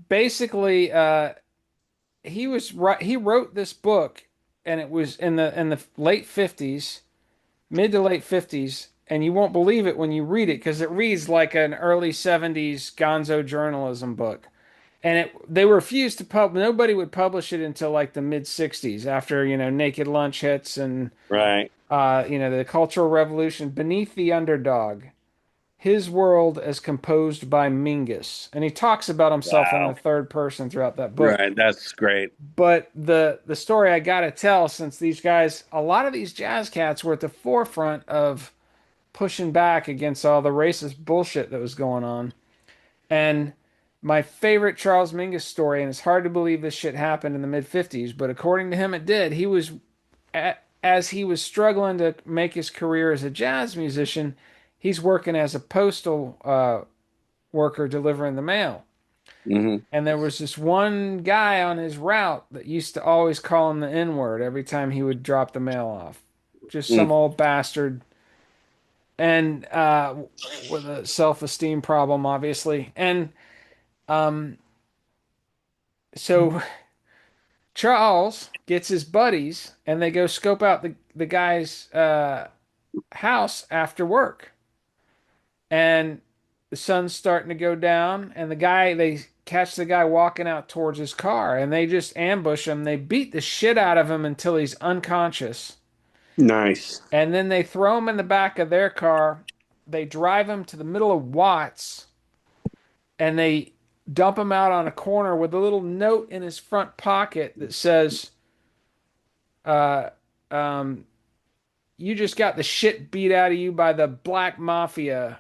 basically he wrote this book, and it was in the late 50s, mid to late 50s, and you won't believe it when you read it because it reads like an early 70s gonzo journalism book. And they refused to nobody would publish it until like the mid 60s after, Naked Lunch hits and Right. the Cultural Revolution. Beneath the Underdog, his world as composed by Mingus. And he talks about himself in the Wow. third person throughout that book. Right. That's great. But the story I got to tell, since these guys, a lot of these jazz cats were at the forefront of pushing back against all the racist bullshit that was going on. And my favorite Charles Mingus story, and it's hard to believe this shit happened in the mid 50s, but according to him, it did. As he was struggling to make his career as a jazz musician, he's working as a postal worker delivering the mail. Hmm. And there was this one guy on his route that used to always call him the N word every time he would drop the mail off. Just some old bastard. And with a self esteem problem, obviously. And um, so Charles gets his buddies and they go scope out the guy's house after work. And the sun's starting to go down, and they catch the guy walking out towards his car, and they just ambush him. They beat the shit out of him until he's unconscious. Nice. And then they throw him in the back of their car. They drive him to the middle of Watts, and they dump him out on a corner with a little note in his front pocket that says, uh, um, you just got the shit beat out of you by the black mafia.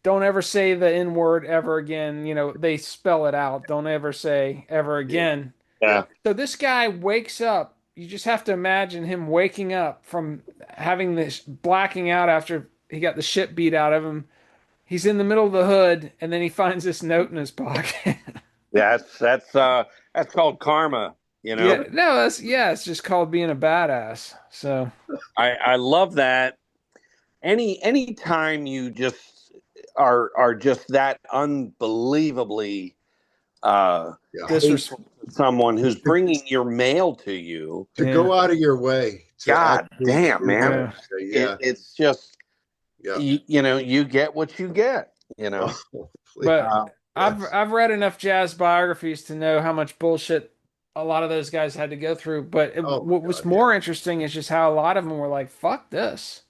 Don't ever say the N word ever again. They spell it out. Don't ever say ever Yeah. again. Yeah. Yeah. So this guy wakes up. You just have to imagine him waking up from having this blacking out after he got the shit beat out of him. He's in the middle of the hood, and then he finds this note in his pocket. Yeah. That's called karma. You know. Yeah, no, it's just called being a badass. So I love that. Any time you just are just that unbelievably Yeah. disrespect. hateful to someone who's bringing your mail to you. To Yeah. go out of your way to God actually damn, do man. that. Yeah. It's just Yeah. you get what you get. Oh, please. But Yes. I've read enough jazz biographies to know how much bullshit a lot of those guys had to go through. But Oh my what was God, more interesting is just how a lot of them were like, "Fuck this,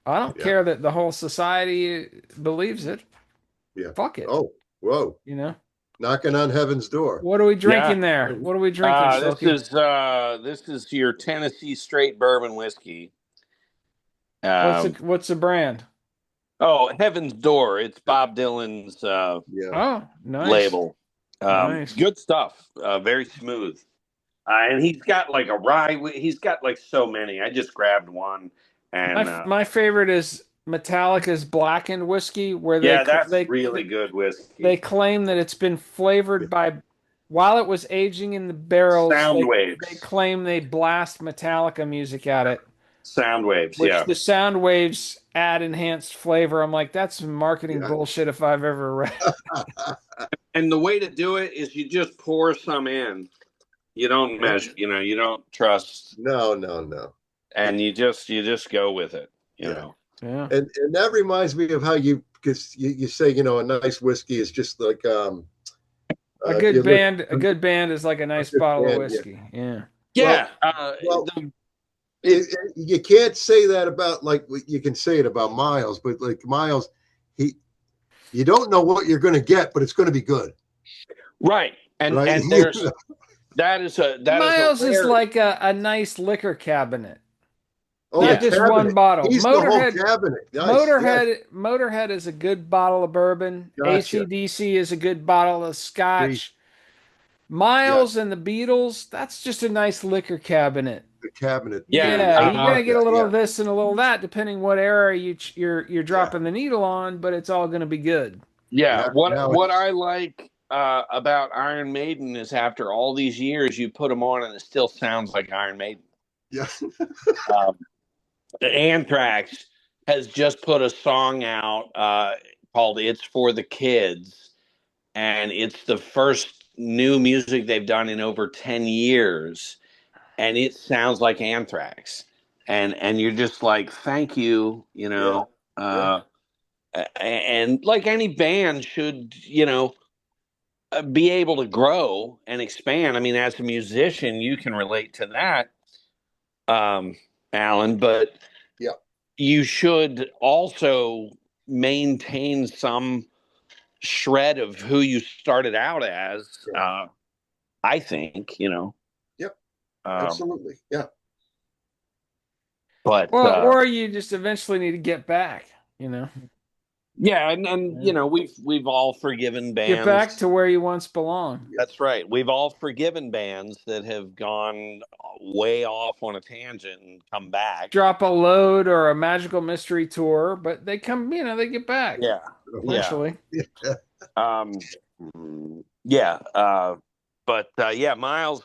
I don't Yeah. care that the whole society believes it. Yeah. Fuck it. Oh, whoa. You know? Knocking on heaven's door. What are we Yeah. drinking there? What are we drinking, Silky? This is your Tennessee straight bourbon whiskey. Um, What's the brand? oh, Heaven's Door. It's Bob Dylan's Yeah. Oh, nice. label. Nice. Good stuff. Very smooth. And he's got like a rye. He's got like so many. I just grabbed one, and My favorite is Metallica's blackened whiskey, where yeah, that's really good they whiskey. claim that it's been flavored by while it was aging in the barrels, Sound they waves. claim they blast Metallica music at it, Sound waves. which Yeah. the sound waves add enhanced flavor. I'm like, that's some marketing Yeah. bullshit if I've ever read. And the way to do it is you just pour some in. You don't measure. You don't trust, No, no, no. and you just go with it. You Yeah. know. Yeah. And that reminds me of how because you say, a nice whiskey is just like A you good look a good band is like a a nice good bottle of band, yeah. whiskey. Yeah. Yeah. Well, The- you can't say that about like you can say it about Miles, but like Miles, you don't know what you're going to get, but it's going to be good, right. And right? there's that is a Miles is rare. like a nice liquor cabinet, Oh, not the just one cabinet. bottle. He's the whole cabinet. Nice. Yes. Motorhead is a good bottle of bourbon. Gotcha. AC/DC is a good bottle of See, scotch. yeah, Miles and the Beatles, that's just a nice liquor cabinet. the cabinet. Yeah. Yeah, I you're gonna love get a that. little Yeah. of this and a little of that, depending what era you're Yeah. dropping the needle on, but it's all gonna be good. Yeah. Now What it's I like about Iron Maiden is after all these years, you put them on and it still sounds like Iron Maiden. yeah. Um, Anthrax has just put a song out called "It's for the Kids," and it's the first new music they've done in over 10 years, and it sounds like Anthrax, and you're just like, thank you, Yeah. Yeah. and like any band should, be able to grow and expand. I mean, as a musician, you can relate to that, um, Alan, but Yeah. you should also maintain some shred of who you started out as. I think, Yep. um, Absolutely. Yeah. but Well, or you just eventually need to get back, you know. yeah, and Yeah. we've all forgiven Get back bands. to where you once belonged. That's right. We've all forgiven bands that have gone way off on a tangent and come back. Drop a load or a magical mystery tour, but they come, they get back Yeah, yeah, eventually. Yeah. um, yeah. But yeah, Miles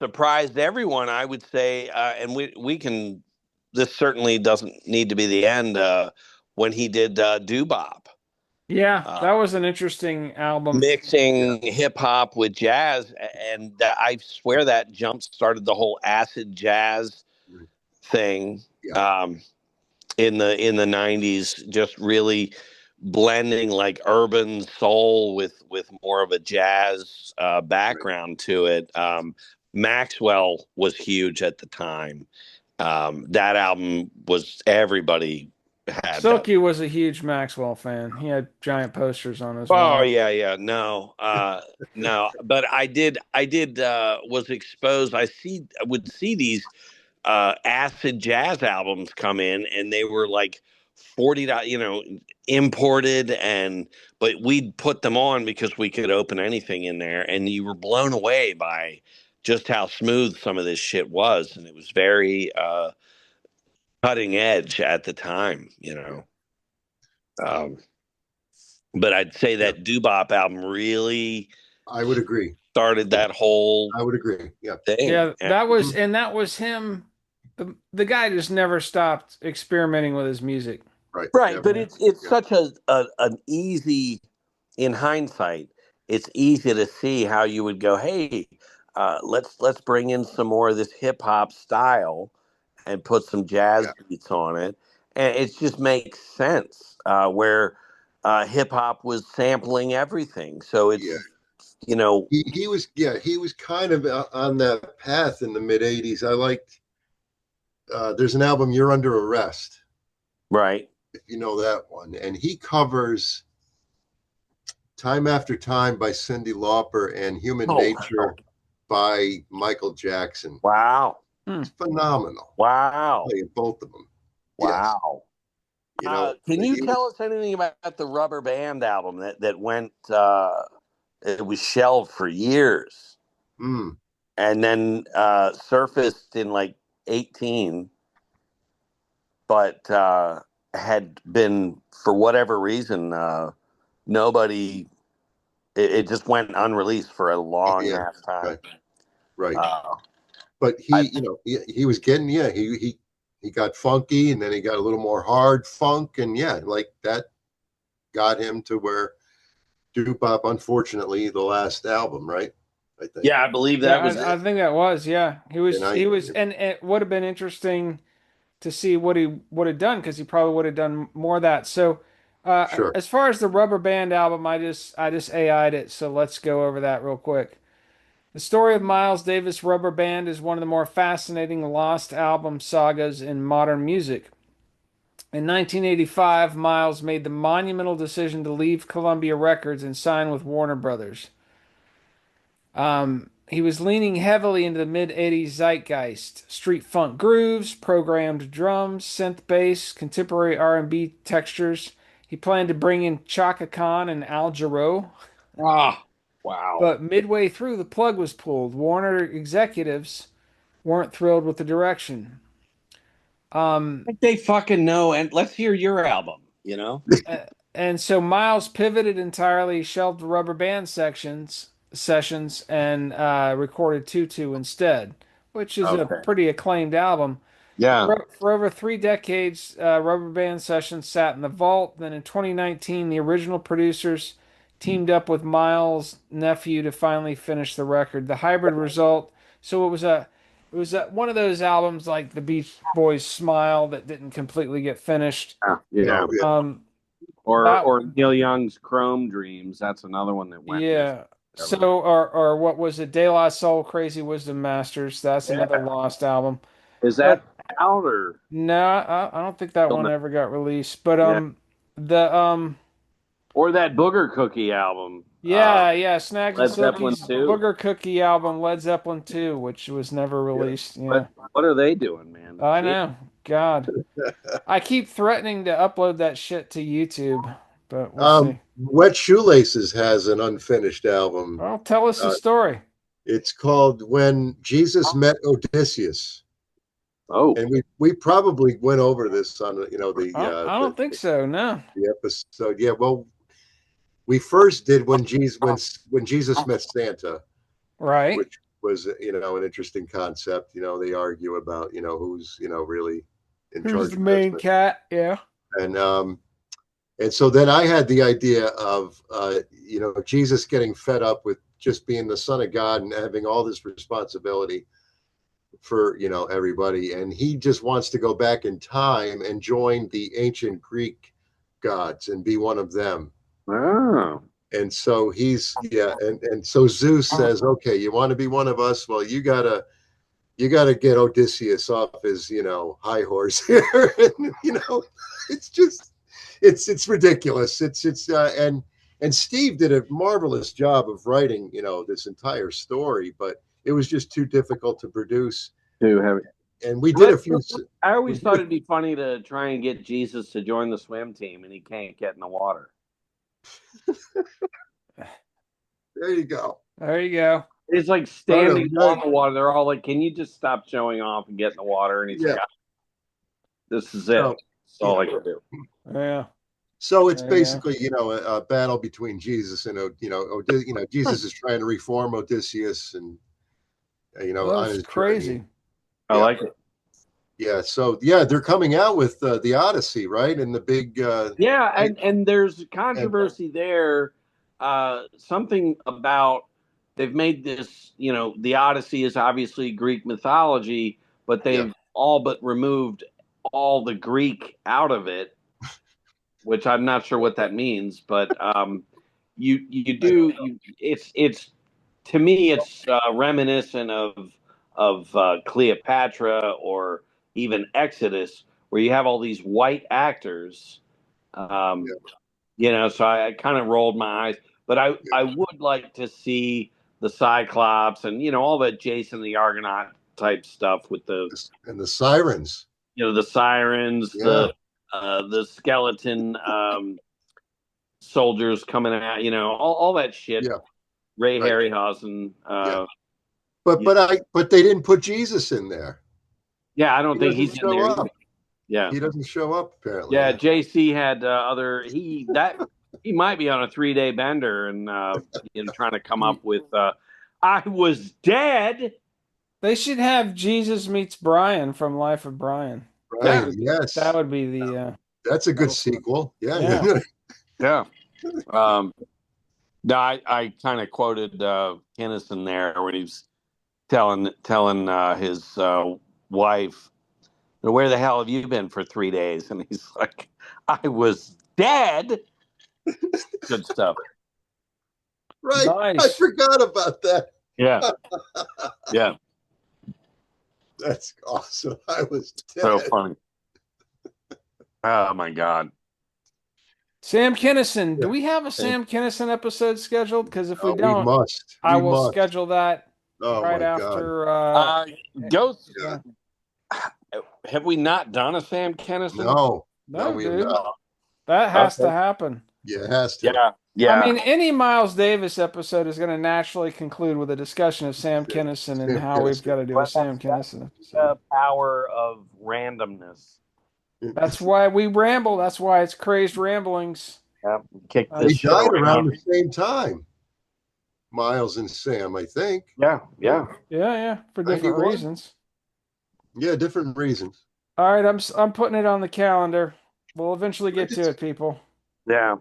surprised everyone, I would say, and we can. This certainly doesn't need to be the end. When he did Doo-Bop, Yeah, that was an interesting album. Yeah. mixing hip hop with jazz, and I swear that jump started the whole acid jazz thing Yeah. in the '90s. Just really blending like urban soul with more of a jazz background to it. Maxwell was huge at the time. That album was everybody had that. Silky was a huge Maxwell fan. He had giant posters on his Oh wall. yeah, no, no. But I did was exposed. I would see these acid jazz albums come in, and they were like $40, imported, but we'd put them on because we could open anything in there, and you were blown away by just how smooth some of this shit was, and it was very cutting edge at the time. Um, but I'd say Yeah. that Doo-Bop album really I would agree. started that whole I would agree. Yeah. thing. Yeah, that was him. The guy just never stopped experimenting with his music. Right. Right, Yeah. but it's Yeah. such an easy, in hindsight, it's easy to see how you would go, hey, let's bring in some more of this hip hop style and put some jazz Yeah. beats on it, and it just makes sense where hip hop was sampling everything. So it's Yeah. you know He was kind of on that path in the mid '80s. I liked. There's an album, "You're Under Arrest." Right. if you know that one. And he covers Time After Time by Cyndi Lauper and Human Oh, Nature by Michael Jackson. wow. Hmm. It's phenomenal. Wow. Playing both of them. Yes. Wow. You know, Can you he was, tell us anything about the Rubber Band album that went? It was shelved for years, mm, and then surfaced in like 18, but had been for whatever reason nobody. It just went unreleased for a oh, long yeah. ass time. Okay. Right. Uh, But I, he was getting, he got funky and then he got a little more hard funk. And yeah, like that got him to where Doo-Bop, unfortunately, the last album, right? I think. yeah, I believe Yeah, that was I it. think that was, yeah. And He was, and it would have been interesting to see what he would have done because he probably would have done more of that. So, sure. as far as the Rubber Band album, I just AI'd it. So let's go over that real quick. The story of Miles Davis' Rubber Band is one of the more fascinating lost album sagas in modern music. In 1985, Miles made the monumental decision to leave Columbia Records and sign with Warner Brothers. He was leaning heavily into the mid 80s zeitgeist, street funk grooves, programmed drums, synth bass, contemporary R&B textures. He planned to bring in Chaka Khan and Al Jarreau, Ah, wow. but midway through the plug was pulled. Warner executives weren't thrilled with the direction. Um, Like they fucking know. And let's hear your album. Uh, and so Miles pivoted entirely, shelved the Rubber Band sessions, and recorded Tutu instead, which is a Okay. pretty acclaimed album. Yeah. For over 3 decades, Rubber Band sessions sat in the vault. Then in 2019, the original producers teamed up with Miles' nephew to finally finish the record. The hybrid result. So it was one of those albums like the Beach Boys' Smile that didn't completely get finished. Yeah. Oh, yeah. Um, Or that Neil Young's Chrome Dreams. That's another one that went missing. Yeah. So, or what was it? De La Soul, Crazy Wisdom Masters. That's another Yeah. lost album. Is that But out or no, I don't think that still one not? ever got released. But Yeah. the Or that Booger Cookie album. yeah, Snags and Led Zeppelin Silky's 2. Booger Cookie album, Led Zeppelin 2, which was never Yeah. released. Yeah, But what are they doing, man? I Gee. know. God, I keep threatening to upload that shit to YouTube, but we'll see. Wet Shoelaces has an unfinished album. Well, tell us the Uh, story. it's called When Jesus Met Odysseus. Oh. And we probably went over this on I don't think so. No. the episode. Yeah, well, we first did when Jesus met Santa, Right. which was an interesting concept. They argue about who's really in Who's charge the of main Christmas, cat? Yeah. and so then I had the idea of Jesus getting fed up with just being the Son of God and having all this responsibility for everybody, and he just wants to go back in time and join the ancient Greek gods and be one of them. Oh. And so and so Zeus says, okay, you want to be one of us? Well, you gotta get Odysseus off his high horse here. And, it's just it's ridiculous. And Steve did a marvelous job of writing this entire story, but it was just too difficult to produce. Too heavy. And we did a few. I We always did thought a, it'd be funny to try and get Jesus to join the swim team, and he can't get in the water. there you go. There you go. He's like standing on the water. They're all like, "Can you just stop showing off and get in the water?" And he's Yeah. like, "This is it. So, That's all I can do." Yeah. So it's Yeah. basically, a battle between Jesus and, Jesus is trying to reform Odysseus and, Well, on that's his crazy. journey. I Yeah. like it. Yeah. So, yeah, they're coming out with the Odyssey, right? And the big, Yeah, big- and there's and controversy there. Something about they've made this. The Odyssey is obviously Greek mythology, but yeah, they've all but removed all the Greek out of it, which I'm not sure what that means. But you do it's to me it's reminiscent of Cleopatra or even Exodus, where you have all these white actors. Um, so I kind of rolled my eyes, but I would like to see the Cyclops and all that Jason the Argonaut type stuff with And the sirens. the sirens, Yeah, the skeleton soldiers coming out, all that shit. yeah, Ray right. Harryhausen. Yeah. But they didn't put Jesus in there. Yeah, I don't He think doesn't he's in show there up. either. Yeah, He doesn't show up apparently. yeah. Yeah. JC had he might be on a 3-day bender and trying to come up with I was dead. They should have Jesus meets Brian from Life of Brian. Right. Yeah, That Yes. would be the That's a good sequel. Yeah. yeah. yeah. No, I kind of quoted Kinnison there when he's telling his wife, "Where the hell have you been for 3 days?" And he's like, "I was dead." Good stuff. Right. I Nice. forgot about that. Yeah, yeah. That's awesome. I was So dead. funny. Oh my God. Sam Kinison. Do Yeah. we have a Sam Kinison episode scheduled? Because if we We don't, must. I We will must. schedule that Oh right my God. after Go. yeah. Have we not done a Sam Kennison? No. No, No, we have dude. not. That has to Okay. happen. Yeah, it has to. Yeah, I yeah, mean, any Miles Davis episode is going to naturally conclude with a discussion of Sam Kinison and how we've got to do a but Sam that's Kinison episode. the power of randomness. That's why we ramble. That's why it's crazed ramblings. Yeah, kick I'm this They shit died sure. around around. the same time. Miles and Sam, I think. Yeah, yeah, Yeah, for different 91. reasons. Yeah, different reasons. All right, I'm putting it on the calendar. We'll eventually When get did, to it, people. yeah.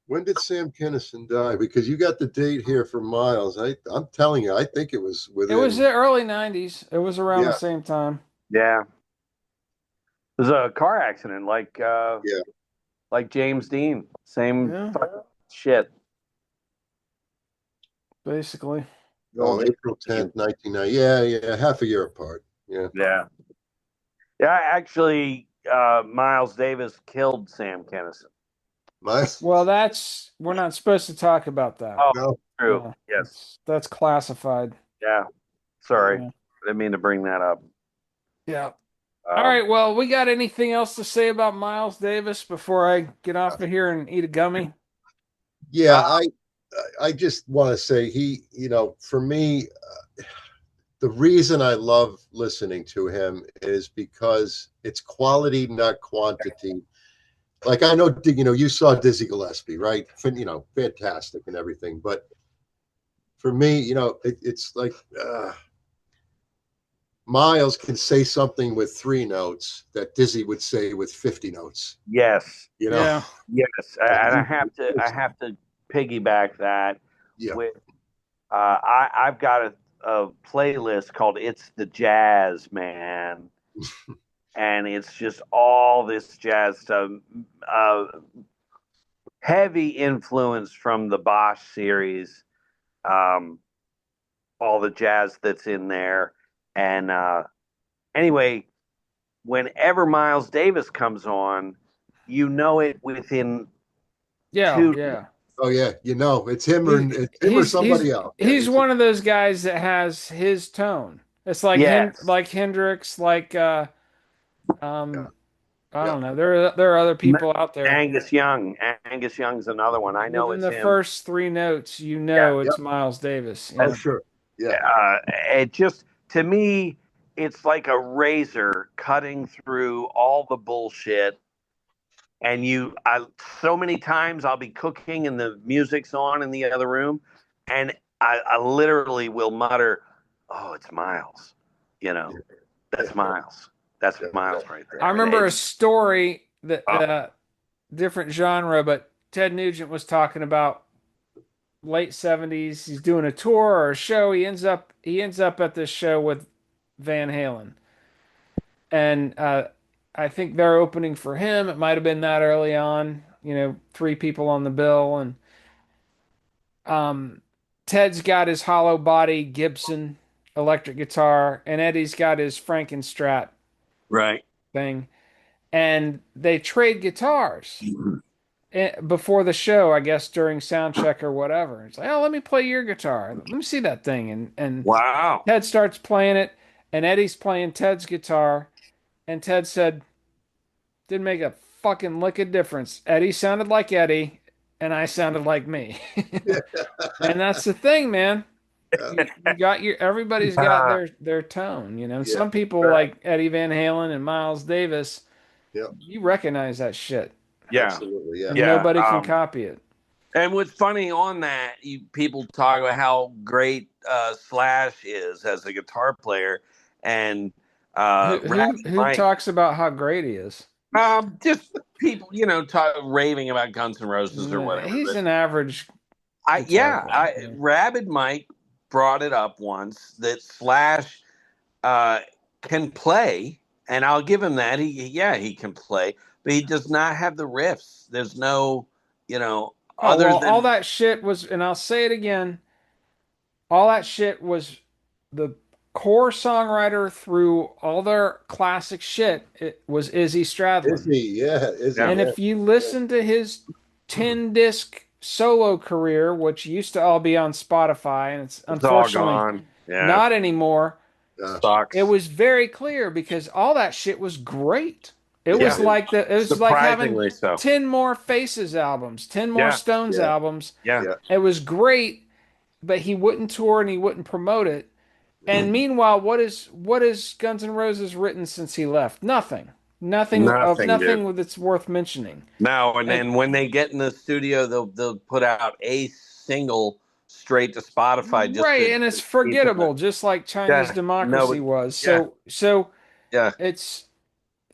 when did Sam Kinison die? Because you got the date here for Miles. I'm telling you, I think it was It was within. the early 90s. It was around the Yeah, same time. Yeah. It was a car accident, yeah. like James Dean. Same Yeah, fucking shit. basically. The Oh, old James April Dean. 10th, 1990. Yeah, yeah, half a year apart. Yeah. Yeah. Yeah, actually, Miles Davis killed Sam Kennison. Miles, Well, we're not supposed to talk about that. Oh, no. true. Yeah, Yes. that's classified. Yeah. Sorry. Yeah. I didn't mean to bring that up. Yeah. All Um, right. Well, we got anything else to say about Miles Davis before I get off of here and eat a gummy? Yeah, I just want to say for me, the reason I love listening to him is because it's quality, not quantity. Like I know, you saw Dizzy Gillespie, right? Fantastic and everything. But for me, it's like Miles can say something with 3 notes that Dizzy would say with 50 notes. yes. Yeah. Yes. And I have to piggyback that Yeah. with I've got a playlist called It's the Jazz, Man. And it's just all this jazz stuff. Heavy influence from the Bosch series. All the jazz that's in there. And anyway, whenever Miles Davis comes on, you know it within Yeah. two. Yeah. Oh yeah, it's him or He's somebody else. Yeah, he's one of those guys that has his tone. It's like Yes. like Hendrix, like yeah, I yeah. don't know. There are other people out there. Angus Young. Angus Young's another one. I know Within it's the him. first 3 notes, you Yeah. know Yeah. it's Miles Davis. Oh Yeah. sure. Yeah. It just, to me, it's like a razor cutting through all the bullshit. And so many times I'll be cooking and the music's on in the other room, and I literally will mutter, "Oh, it's Miles," That's Yeah. Miles. That's Yeah. Miles right there. I remember a It's, story that oh, different genre, but Ted Nugent was talking about late 70s. He's doing a tour or a show. He ends up at this show with Van Halen. And I think they're opening for him. It might have been that early on, 3 people on the bill. And um, Ted's got his hollow body Gibson electric guitar, and Eddie's got his Frankenstrat right. thing. and they trade guitars before the show, I guess during sound check or whatever. It's like, oh, let me play your guitar. Let me see that thing. And Wow. Ted starts playing it, and Eddie's playing Ted's guitar, and Ted said, didn't make a fucking lick of difference. Eddie sounded like Eddie, and I sounded like me. Yeah. And that's the thing, man. You got your everybody's got Uh, their tone, you know. Yeah. Some people right. like Eddie Van Halen and Miles Davis, Yeah. you recognize that shit, Yeah. Absolutely. Yeah. and Yeah. nobody can copy it. And what's funny on that, people talk about how great Slash is as a guitar player, and Rabbit Who Mike, talks about how great he is? just people, raving about Guns N' Roses or Nah, whatever. he's But an average guitar player. Yeah. Rabid Mike brought it up once that Slash uh, can play, and I'll give him that. He can play, but he does not have the riffs. There's no, Oh other well, all than that shit was, and I'll say it again. All that shit was the core songwriter through all their classic shit. It was Izzy Stradlin. Izzy. Yeah. Izzy. yeah, And Yeah. if you listen to his 10 disc solo career, which used to all be on Spotify, and it's it's all unfortunately gone. Yeah, not anymore, Gosh. it sucks. was very clear because all that shit was great. It Yeah. was Yeah, like it was like having surprisingly so. 10 more Faces albums, 10 more Yeah, Stones Yeah. albums. yeah, Yeah. It was great, but he wouldn't tour and he wouldn't promote it. And meanwhile, what is Guns N' Roses written since he left? Nothing. nothing, dude. Nothing that's worth mentioning. No, and And then when they get in the studio, they'll put out a single straight to Spotify just right, to and it's keep it. forgettable, just like Chinese Yeah, no, Democracy but was. yeah, So yeah, it's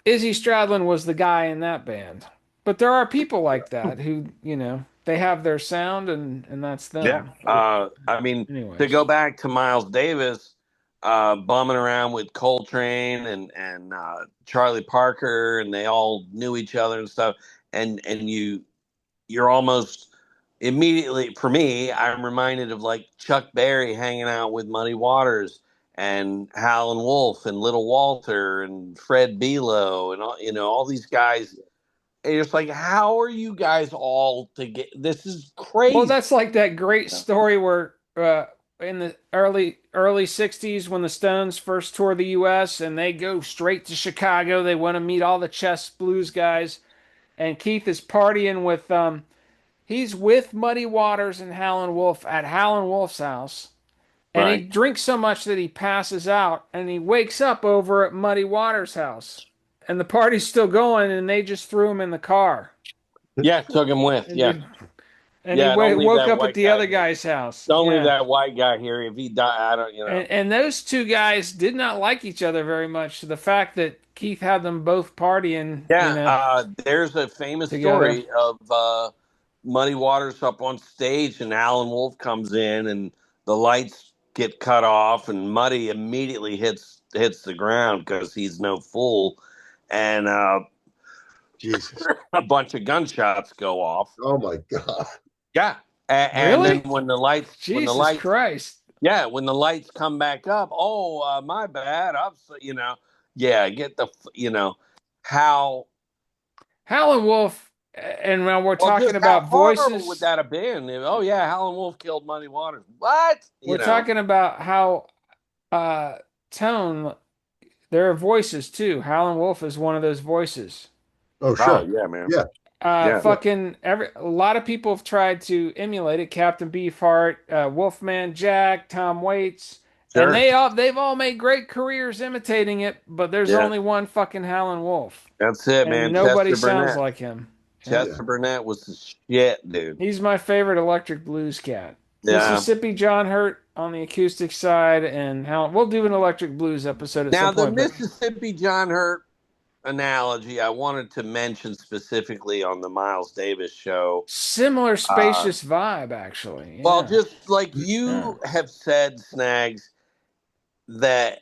Izzy Stradlin was the guy in that band. But there are people like that who, they have their sound and that's yeah. them. I mean, to Anyways. go back to Miles Davis, bumming around with Coltrane and Charlie Parker, and they all knew each other and stuff, and you're almost immediately, for me, I'm reminded of like Chuck Berry hanging out with Muddy Waters and Howlin' Wolf and Little Walter and Fred Belo and all these guys. And it's like, how are you guys all to get this? Is Well, crazy. that's like that great story where in the early 60s when the Stones first toured the US and they go straight to Chicago, they want to meet all the chess blues guys and Keith is partying with he's with Muddy Waters and Howlin' Wolf at Howlin' Wolf's house. And he Right. drinks so much that he passes out and he wakes up over at Muddy Waters' house. And the party's still going and they just threw him in the car. Yeah, took him with. And Yeah. they and he Yeah, don't leave woke that up at white the guy other here. guy's house. Don't leave Yeah. that white guy here. If he die, I don't. And those two guys did not like each other very much. The fact that Keith had them both partying, Yeah, there's a famous together. story of Muddy Waters up on stage, and Alan Wolf comes in, and the lights get cut off, and Muddy immediately hits the ground because he's no fool, and Jesus. a bunch of gunshots go off. Oh my God. Yeah, and then Really? when the lights, Jesus Christ. yeah, when the lights come back up, oh, my bad, yeah, get how. Howlin' Wolf, and when we're Well, talking just how about horrible would voices, that have been? Oh yeah, Howlin' Wolf killed Muddy Waters. What? we're talking about how uh tone, there are voices too. Howlin' Wolf is one of those voices. Oh, Oh sure. yeah, man. Yeah. Yeah, Yeah. Fucking a lot of people have tried to emulate it. Captain Beefheart, Wolfman Jack, Tom Waits, and sure. they've all made great careers imitating it. But there's Yeah, only one fucking Howlin' Wolf, that's it, and man. nobody Chester sounds Burnett. like him. Yeah. Yeah. Chester Burnett was the shit, dude. He's my favorite electric blues cat. Yeah. Mississippi John Hurt on the acoustic side, and how we'll do an electric blues episode at some Now the point. But Mississippi John Hurt analogy, I wanted to mention specifically on the Miles Davis show. similar Uh, spacious vibe, actually. well, Yeah, just like yeah. you have said, Snags, that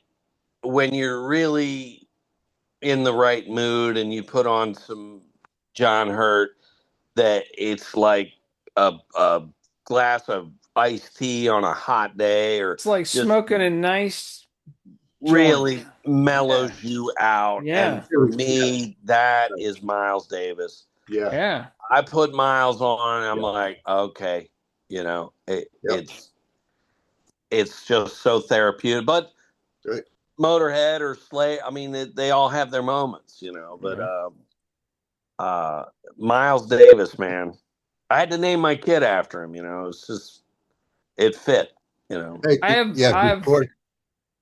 when you're really in the right mood and you put on some John Hurt, that it's like a glass of iced tea on a hot day, or It's like just smoking a nice really joint. mellows you out. Yeah. And for me, that is Miles Davis. Yeah. Yeah. I put Miles on, and I'm Yeah. like, okay, Yep. it's just so therapeutic. But Right. Motorhead or Slay, I mean, they all have their moments, But Miles Davis, man, I had to name my kid after him. It's just it fit. Hey, before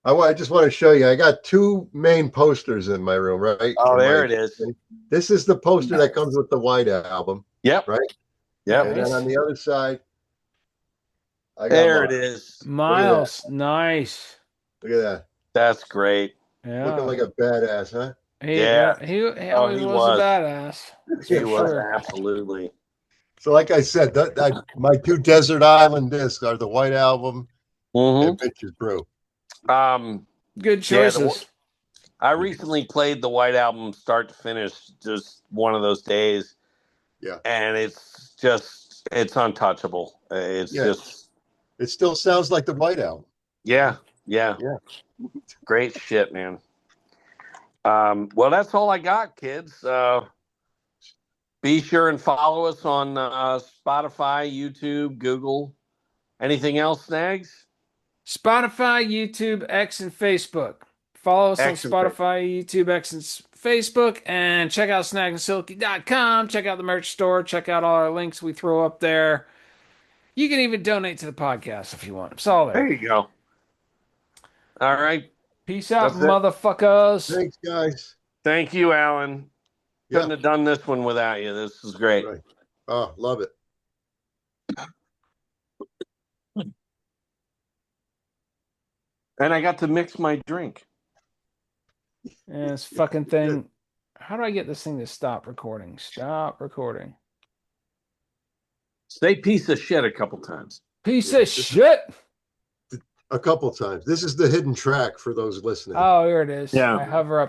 I just want to show you, I got two main posters in my room, right? Oh, there it is. This is the poster that comes with the White Album. Yep. Right. Yep. And then on the other side, I got There Miles. it is. Miles, nice. Look at that. That's great. Yeah. Looking like a badass, huh? He always he was a was. badass. He was absolutely. So, like I said, my two Desert Island discs are the White Album and Mitch's Brew. Good choices. I recently played the White Album start to finish, just one of those days. Yeah. And it's untouchable. It still sounds like the White Album. Yeah. Great shit, man. Well, that's all I got, kids. Be sure and follow us on Spotify, YouTube, Google. Anything else, Snags? Spotify, YouTube, X, and Facebook. Follow us on Spotify, YouTube, X, and Facebook, and check out snagsandsilky.com. Check out the merch store. Check out all our links we throw up there. You can even donate to the podcast if you want. It's all there. There you go. All right. Peace out, motherfuckers. Thanks, guys. Thank you, Alan. Couldn't have done this one without you. This is great. Right. Oh, love it. And I got to mix my drink. And this fucking thing. How do I get this thing to stop recording? Stop recording. Say piece of shit a couple times. Piece of shit. A couple times. This is the hidden track for those listening. Oh, here it is. Yeah. I hover up